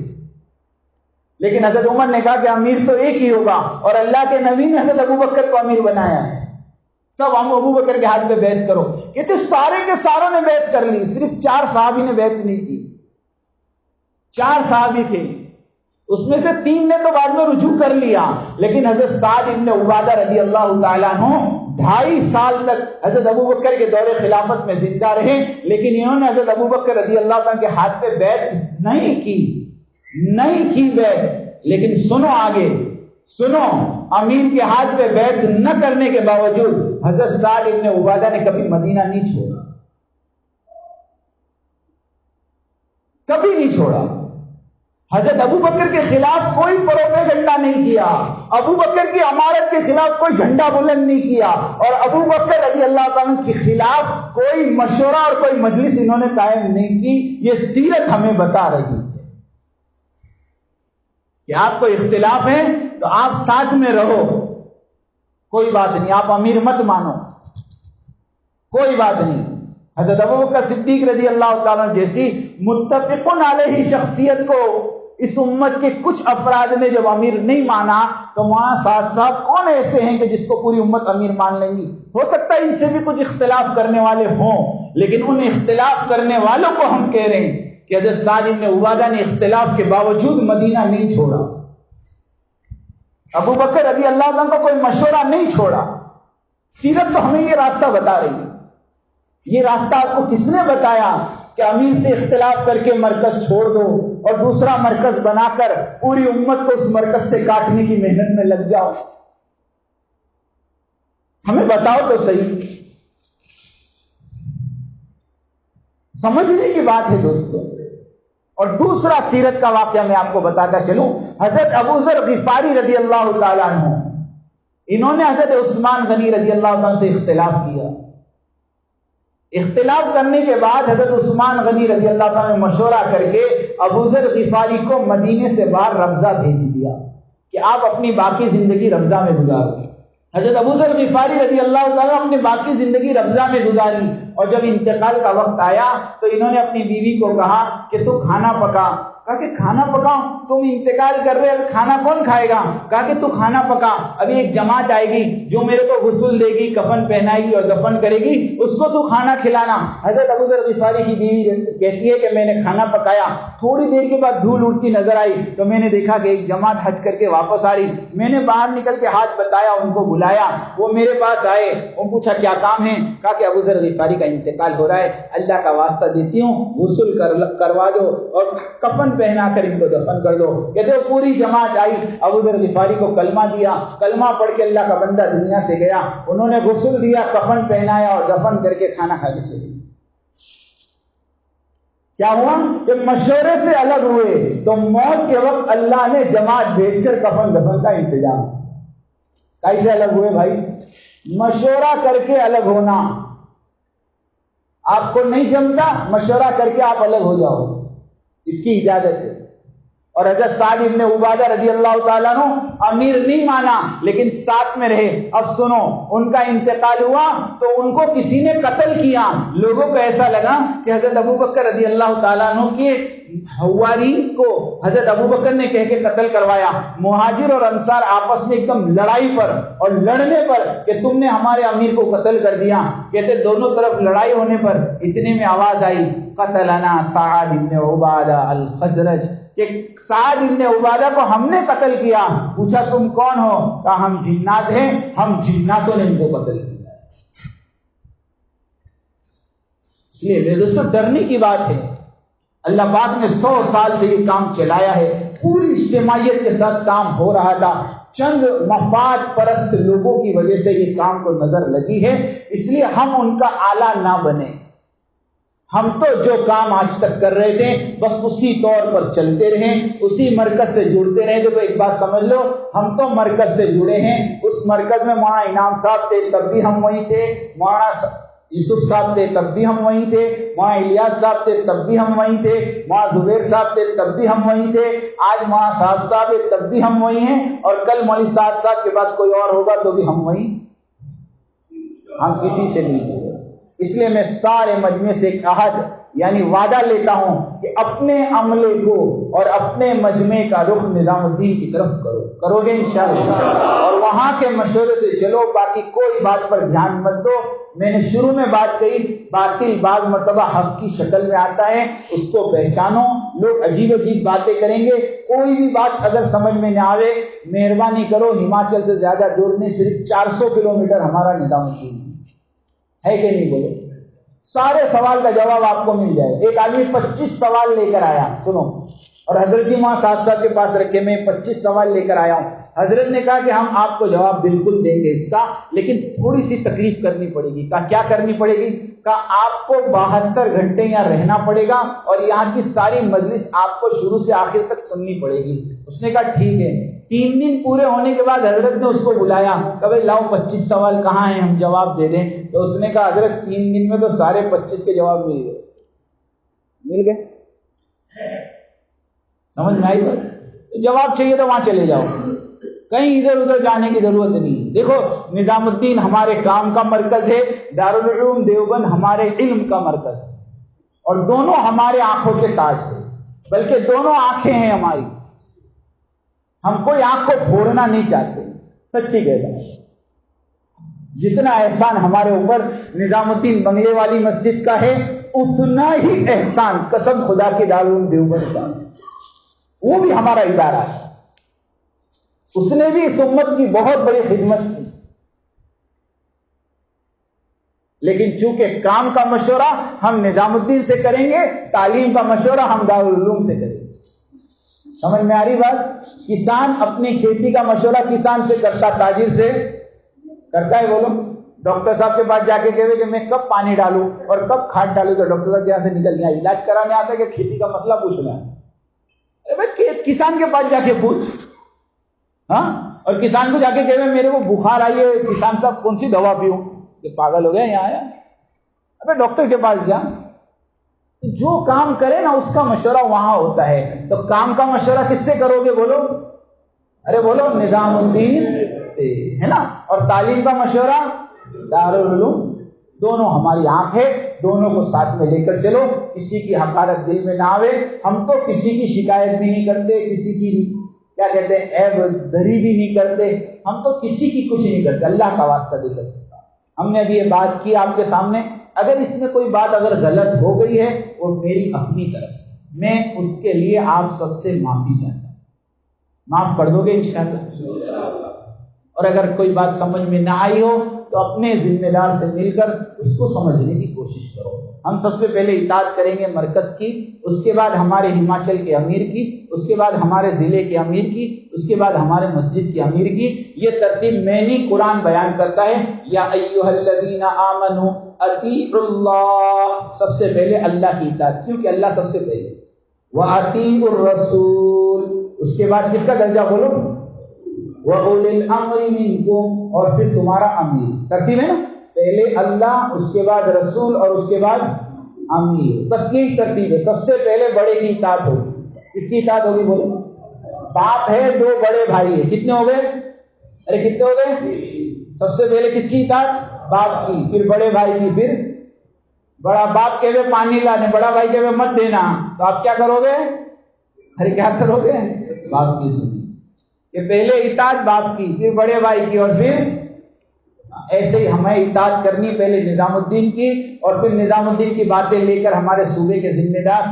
لیکن حضرت عمر نے کہا کہ امیر تو ایک ہی ہوگا، اور اللہ کے نبی نے حضرت ابو بکر کو امیر بنایا ہے. سب ہم ابو بکر کے ہاتھ میں بیعت کرو. کہتے سارے کے ساروں نے بیعت کر لی، صرف 4 صحابی نے بیعت نہیں کی. 4 صحابی تھے، اس میں سے 3 نے تو بعد میں رجوع کر لیا، لیکن حضرت سعد بن عبادہ رضی اللہ تعالیٰ عنہ 2.5 سال تک حضرت ابو بکر کے دور خلافت میں زندہ رہے، لیکن انہوں نے حضرت ابو بکر رضی اللہ عنہ کے ہاتھ پہ بیعت نہیں کی بیعت. لیکن سنو آگے، سنو، امیر کے ہاتھ پہ بیعت نہ کرنے کے باوجود حضرت سعد بن عبادہ نے کبھی مدینہ نہیں چھوڑا، کبھی نہیں چھوڑا. حضرت ابو بکر کے خلاف کوئی پروپیگنڈا نہیں کیا، ابو بکر کی امارت کے خلاف کوئی جھنڈا بلند نہیں کیا، اور ابو بکر رضی اللہ عنہ کے خلاف کوئی مشورہ اور کوئی مجلس انہوں نے قائم نہیں کی. یہ سیرت ہمیں بتا رہی ہے کہ آپ کو اختلاف ہے تو آپ ساتھ میں رہو، کوئی بات نہیں، آپ امیر مت مانو، کوئی بات نہیں. حضرت ابو بکر صدیق رضی اللہ تعالیٰ جیسی متفقن علیہ شخصیت کو اس امت کے کچھ افراد نے جب امیر نہیں مانا تو وہاں ساتھ ساتھ کون ایسے ہیں کہ جس کو پوری امت امیر مان لیں گی؟ ہو سکتا ہے ان سے بھی کچھ اختلاف کرنے والے ہوں، لیکن ان اختلاف کرنے والوں کو ہم کہہ رہے ہیں کہ حضرت سعد بن عبادہ نے اختلاف کے باوجود مدینہ نہیں چھوڑا، ابو بکر رضی اللہ عنہ کو کوئی مشورہ نہیں چھوڑا. سیرت تو ہمیں یہ راستہ بتا رہی ہے. یہ راستہ آپ کو کس نے بتایا کہ امیر سے اختلاف کر کے مرکز چھوڑ دو اور دوسرا مرکز بنا کر پوری امت کو اس مرکز سے کاٹنے کی محنت میں لگ جاؤ؟ ہمیں بتاؤ تو صحیح. سمجھنے کی بات ہے دوستوں. اور دوسرا سیرت کا واقعہ میں آپ کو بتاتا چلوں. حضرت ابو ذر غفاری رضی اللہ تعالیٰ عنہ، انہوں نے حضرت عثمان غنی رضی اللہ عنہ سے اختلاف کیا. اختلاف کرنے کے بعد حضرت عثمان غنی رضی اللہ عنہ نے مشورہ کر کے ابو ذر غفاری کو مدینے سے باہر ربضہ بھیج دیا کہ آپ اپنی باقی زندگی ربضہ میں گزارو. حضرت ابو ذر غفاری رضی اللہ تعالیٰ اپنی باقی زندگی ربضہ میں گزاری، اور جب انتقال کا وقت آیا تو انہوں نے اپنی بیوی کو کہا کہ تو کھانا پکا. کہا کہ کھانا پکاؤ؟ تم انتقال کر رہے، ابھی کھانا کون کھائے گا؟ کہا کہ تو کھانا پکا، ابھی ایک جماعت آئے گی جو میرے کو غسل دے گی، کفن پہنائے گی اور دفن کرے گی، اس کو تو کھانا کھلانا. حضرت ابو ذر غفاری کی بیوی کہتی ہے کہ میں نے کھانا پکایا، تھوڑی دیر کے بعد دھول اڑتی نظر آئی تو میں نے دیکھا کہ ایک جماعت حج کر کے واپس آ رہی. میں نے باہر نکل کے ہاتھ بتایا، ان کو بلایا، وہ میرے پاس آئے، ان پوچھا کیا کام ہے؟ کہا کہ ابو ذر غفاری کا انتقال ہو رہا ہے، اللہ کا واسطہ دیتی ہوں غسل کروا دو اور کفن پہنا کر ان کو دفن کر دو. کہتے ہو پوری جماعت آئی، ابو ذر غفاری کو کلمہ دیا، کلمہ پڑھ کے اللہ کا بندہ دنیا سے گیا. انہوں نے غسل دیا، کفن پہنایا اور دفن کر کے کھانا کھا کے چلے. کیا ہوا کہ مشورے سے الگ ہوئے تو موت کے وقت اللہ نے جماعت بھیج کر کفن دفن کا انتظام. کیسے الگ ہوئے بھائی؟ مشورہ کر کے الگ ہونا. آپ کو نہیں جمتا، مشورہ کر کے آپ الگ ہو جاؤ، اس کی اجازت ہے. اور حضرت سعد بن عبادہ رضی اللہ تعالیٰ عنہ امیر نہیں مانا لیکن ساتھ میں رہے. اب سنو، ان کا انتقال ہوا تو ان کو کسی نے قتل کیا. لوگوں کو ایسا لگا کہ حضرت ابو بکر رضی اللہ تعالیٰ عنہ کی حواری کو حضرت ابوبکر نے کہہ کے قتل کروایا. مہاجر اور انصار آپس میں ایک دم لڑائی پر اور لڑنے پر کہ تم نے ہمارے امیر کو قتل کر دیا. کہتے دونوں طرف لڑائی ہونے پر اتنے میں آواز آئی قتلنا سعد بن عبادہ الخزرج، کہ سعد بن عبادہ کو ہم نے قتل کیا. پوچھا تم کون ہو؟ کہا ہم جنات ہیں، ہم جناتوں نے ان کو قتل کیا. اس لیے میرے دوستوں ڈرنے کی بات ہے. اللہ پاک نے 100 سال سے یہ کام چلایا ہے، پوری اجتماعیت کے ساتھ کام ہو رہا تھا. چند مفاد پرست لوگوں کی وجہ سے یہ کام کو نظر لگی ہے، اس لیے ہم ان کا آلہ نہ بنے. ہم تو جو کام آج تک کر رہے تھے بس اسی طور پر چلتے رہیں، اسی مرکز سے جڑتے رہیں. دیکھو ایک بات سمجھ لو، ہم تو مرکز سے جڑے ہیں. اس مرکز میں مولانا انعام صاحب تھے تب بھی ہم وہیں تھے، مولانا یوسف صاحب تھے تب بھی ہم وہیں تھے، مولانا الیاس صاحب تھے تب بھی ہم وہیں تھے، مولانا زبیر صاحب تھے تب بھی ہم وہیں تھے، آج مولانا سعد صاحب ہے تب بھی ہم وہیں ہیں، اور کل مولوی سعد صاحب کے بعد کوئی اور ہوگا تو بھی ہم وہیں. ہم کسی سے نہیں جڑے. اس لیے میں سارے مجمع سے ایک عہد یعنی وعدہ لیتا ہوں کہ اپنے عملے کو اور اپنے مجمع کا رخ نظام الدین کی طرف کرو گے انشاءاللہ، اور وہاں کے مشورے سے چلو. باقی کوئی بات پر دھیان مت دو. میں نے شروع میں بات کہی، باطل بعض مرتبہ حق کی شکل میں آتا ہے، اس کو پہچانو. لوگ عجیب عجیب باتیں کریں گے، کوئی بھی بات اگر سمجھ میں نہ آوے مہربانی کرو، ہماچل سے زیادہ دور نہیں، صرف 400 کلومیٹر ہمارا نظام الدین ہے کہ نہیں بولو. سارے سوال کا جواب آپ کو مل جائے. ایک آدمی 25 سوال لے کر آیا، سنو، اور حضرت جی وہاں ساتھ ساتھ کے پاس رکھے، میں 25 سوال لے کر آیا ہوں. حضرت نے کہا کہ ہم آپ کو جواب بالکل دیں گے اس کا، لیکن تھوڑی سی تکلیف کرنی پڑے گی. کہا کیا کرنی پڑے گی؟ کہا آپ کو 72 گھنٹے یہاں رہنا پڑے گا اور یہاں کی ساری مجلس آپ کو شروع سے آخر تک سننی پڑے گی. اس نے کہا ٹھیک ہے. 3 دن پورے ہونے کے بعد حضرت نے اس کو بلایا، کہ بھائی لاؤ 25 سوال کہاں ہیں، ہم جواب دے دیں. تو اس نے کہا حضرت 3 دن میں تو سارے 25 کے جواب مل گئے. سمجھ میں آئی بات؟ جواب چاہیے تو وہاں چلے جاؤ، کہیں ادھر ادھر جانے کی ضرورت نہیں. دیکھو نظام الدین ہمارے کام کا مرکز ہے، دارالعلوم دیوبند ہمارے علم کا مرکز ہے، اور دونوں ہمارے آنکھوں کے تاج ہے، بلکہ دونوں آنکھیں ہیں ہماری. ہم کوئی آنکھ کو پھوڑنا نہیں چاہتے، سچی کہتا ہوں. جتنا احسان ہمارے اوپر نظام الدین بنگلے والی مسجد کا ہے، اتنا ہی احسان قسم خدا کے دارالعلوم دیوبند کا. وہ بھی ہمارا ادارہ ہے، اس نے بھی اس امت کی بہت بڑی خدمت کی. لیکن چونکہ کام کا مشورہ ہم نظام الدین سے کریں گے، تعلیم کا مشورہ ہم دارالعلوم سے کریں گے. سمجھ میں آ رہی بات؟ کسان اپنی کھیتی کا مشورہ کسان سے کرتا، تاجر سے کرتا ہے. بولو ڈاکٹر صاحب کے پاس جا کے کہے کہ میں کب پانی ڈالوں اور کب کھاد ڈالوں، تو ڈاکٹر صاحب یہاں سے نکل گیا. علاج کرانے آتا ہے کہ کھیتی کا مسئلہ پوچھنا ہے؟ کسان کے پاس جا کے پوچھ. ہاں، اور کسان کو جا کے کہے میرے کو بخار آئی ہے، کسان صاحب کون سی دوا پیوں؟ یہ پاگل ہو گیا یہاں آیا. ابے ڈاکٹر کے پاس جا. جو کام کرے نا اس کا مشورہ وہاں ہوتا ہے. تو کام کا مشورہ کس سے کرو گے؟ بولو، ارے بولو، نظام الدین سے، ہے نا. اور تعلیم کا مشورہ دارالعلوم. دونوں ہماری آنکھ ہے، دونوں کو ساتھ میں لے کر چلو. کسی کی حقارت دل میں نہ آوے. ہم تو کسی کی شکایت بھی نہیں کرتے، کسی کی کیا کہتے ہیں عیب دری بھی نہیں کرتے. ہم تو کسی کی کچھ نہیں کرتے، اللہ کا واسطہ دے کر. ہم نے ابھی یہ بات کی آپ کے سامنے، اگر اس میں کوئی بات اگر غلط ہو گئی ہے وہ میری اپنی طرف سے، میں اس کے لیے آپ سب سے معافی چاہتا ہوں. معاف کر دو گے انشاءاللہ؟ اور اگر کوئی بات سمجھ میں نہ آئی ہو تو اپنے ذمہ دار سے مل کر اس کو سمجھنے کی کوشش کرو. ہم سب سے پہلے اطاعت کریں گے مرکز کی، اس کے بعد ہمارے ہماچل کے امیر کی، اس کے بعد ہمارے ضلع کے امیر کی، اس کے بعد ہمارے مسجد کے امیر کی. یہ ترتیب میں نہیں، قرآن بیان کرتا ہے. یا ایھا الذین آمنوا اطیعوا اللہ، سب سے پہلے اللہ کی اطاعت، کیونکہ اللہ سب سے پہلے. واطیعوا الرسول، اس کے بعد کس کا درجہ بولو؟ وَأُولِي الْأَمْرِ مِنْكُمْ، اور پھر تمہارا امیر. ترتیب ہے نا، پہلے اللہ، اس کے بعد رسول، اور اس کے بعد امیر. بس یہی ترتیب ہے. سب سے پہلے بڑے کی اطاعت ہوگی. کس کی اطاعت ہوگی بولو؟ باپ ہے، 2 بڑے بھائی ہیں، کتنے ہو گئے؟ ارے کتنے ہو گئے؟ سب سے پہلے کس کی اطاعت؟ باپ کی، پھر بڑے بھائی کی، پھر بڑا باپ کہے پانی لانے، بڑا بھائی کہے مت دینا، تو آپ کیا کرو گے؟ ارے کیا کرو گے؟ باپ کی سنی کہ پہلے اطاعت باپ کی، پھر بڑے بھائی کی، اور پھر ایسے ہی ہمیں اطاعت کرنی پہلے نظام الدین کی، اور پھر نظام الدین کی باتیں لے کر ہمارے صوبے کے ذمہ دار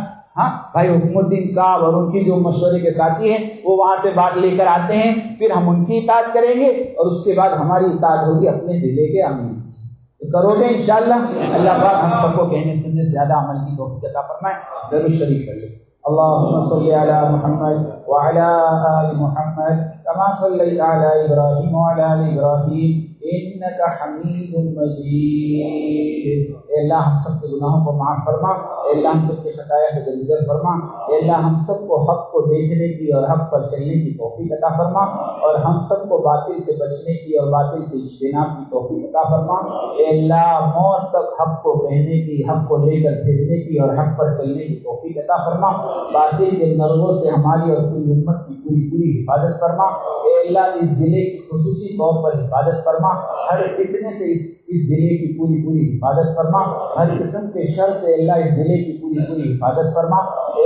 بھائی حکم الدین صاحب اور ان کی جو مشورے کے ساتھی ہیں وہ وہاں سے بات لے کر آتے ہیں، پھر ہم ان کی اطاعت کریں گے، اور اس کے بعد ہماری اطاعت ہوگی اپنے ضلع کے امیر کی۔ تو کرو گے انشاءاللہ؟ اللہ پاک ہم سب کو کہنے سننے سے زیادہ عمل کی توفیق عطا فرمائے۔ درود شریف پڑھ لیں۔ اللهم صل على محمد وعلى آل محمد كما صليت على إبراهيم وعلى آل إبراهيم إنك حميد مجيد۔ اے اللہ ہم سب کے گناہوں کو معاف فرما، اے اللہ ہم سب کے خطایا سے درگزر فرما، اے اللہ ہم سب کو حق کو دیکھنے کی اور حق پر چلنے کی توفیق عطا فرما، اور ہم سب کو باطل سے بچنے کی اور باطل سے اجتناب کی توفیق عطا فرما۔ اے اللہ موت تک حق کو کہنے کی، حق کو لے کر پھرنے کی اور حق پر چلنے کی توفیق عطا فرما۔ باطل کے نرغوں سے ہماری اور پوری امت کی پوری حفاظت فرما۔ اے اللہ اس ضلع کی خصوصی طور پر حفاظت فرما، ہر فتنے سے اس ضلع کی پوری حفاظت فرما، ہر قسم کے شر سے اللہ اس ضلع کی پوری حفاظت فرما۔ اے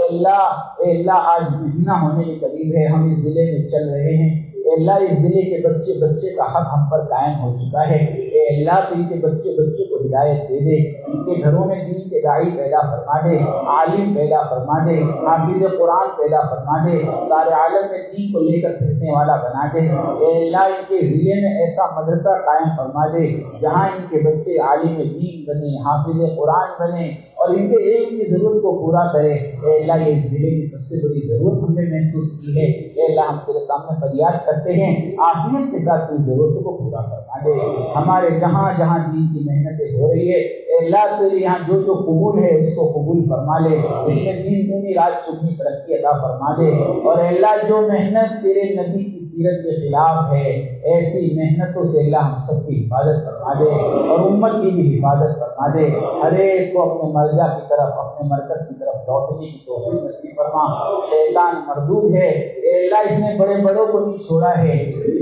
اللہ آج مہینہ ہونے کے قریب ہے، ہم اس ضلع میں چل رہے ہیں، اے اللہ اس ضلع کے بچے کا حق ہم پر قائم ہو چکا ہے، اے اللہ تو ان کے بچے کو ہدایت دے دے، ان کے گھروں میں دین کے داعی پیدا فرما دے، عالم پیدا فرما دے، حافظ قرآن پیدا فرما دے، سارے عالم میں دین کو لے کر پھرنے والا بنا دے۔ اے اللہ ان کے ضلع میں ایسا مدرسہ قائم فرما دے جہاں ان کے بچے عالم دین بنے، حافظ قرآن بنے، اور ان کے علم کی ضرورت کو پورا کرے۔ اے اللہ یہ اس ضلع کی سب سے بڑی ضرورت ہم نے محسوس کی ہے، اے اللہ ہم تیرے سامنے فریاد کرتے ہیں عافیت کے ساتھ اس ضرورتوں کو پورا فرما دے۔ ہمارے جہاں جہاں دین کی محنتیں ہو رہی ہے، اے اللہ تیرے یہاں جو قبول ہے اس کو قبول فرما لے، اس میں دین دنی رات چگنی ترقی عطا فرما دے، اور اے اللہ جو محنت تیرے نبی کی سیرت کے خلاف ہے ایسی محنتوں سے اللہ ہم سب کی حفاظت فرما دے، اور امت کی بھی حفاظت فرما دے، ہر ایک کو اپنے مرجع کی طرف، اپنے مرکز کی طرف لوٹنے کی توفیق نصیب فرما۔ شیطان مردود ہے، اے اللہ اس نے بڑے بڑوں کو نہیں چھوڑا ہے،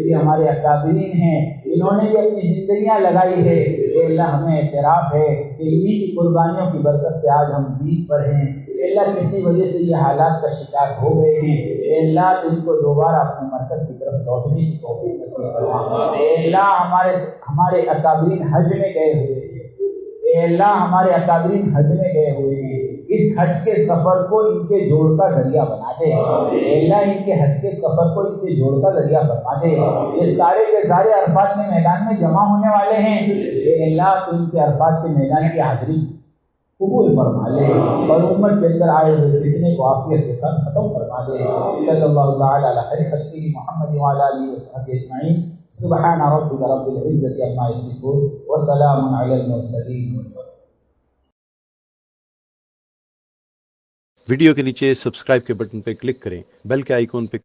یہ ہمارے اکابرین ہیں، انہوں نے بھی اپنی زندگیاں لگائی ہے، اے اللہ ہمیں اعتراف ہے کہ انہی کی قربانیوں کی برکت سے آج ہم دین پر ہیں، اے اللہ کسی وجہ سے یہ حالات کا شکار ہو گئے ہیں، اے اللہ تو ان کو دوبارہ اپنے مرکز کی طرف لوٹنے کی توفیق نصیب فرما۔ اے اللہ ہمارے اکابرین حج میں گئے ہوئے ہیں، اے اللہ ہمارے اکابرین حج میں گئے ہوئے ہیں، اس حج کے سفر کو ان کے جوڑ کا ذریعہ بنا دے، اے اللہ ان کے حج کے سفر کو ان کے جوڑ کا ذریعہ بنا دے۔ یہ سارے کے سارے عرفات کے میدان میں جمع ہونے والے ہیں، اے اللہ تو ان کے عرفات کے میدان کی حاضری قبول فرما لے، اور امت کے اندر آئے ہوئے فتنے کو عافیت کے ساتھ ختم فرما دے۔ صلی اللہ تعالی علی خیر خلقہ محمد وعلی آلہ وصحبہ اجمعین۔ سبحان ربک رب العزۃ عما یصفون وسلام علی المرسلین۔ ویڈیو کے نیچے سبسکرائب کے بٹن پہ کلک کریں، بیل کے آئیکن پہ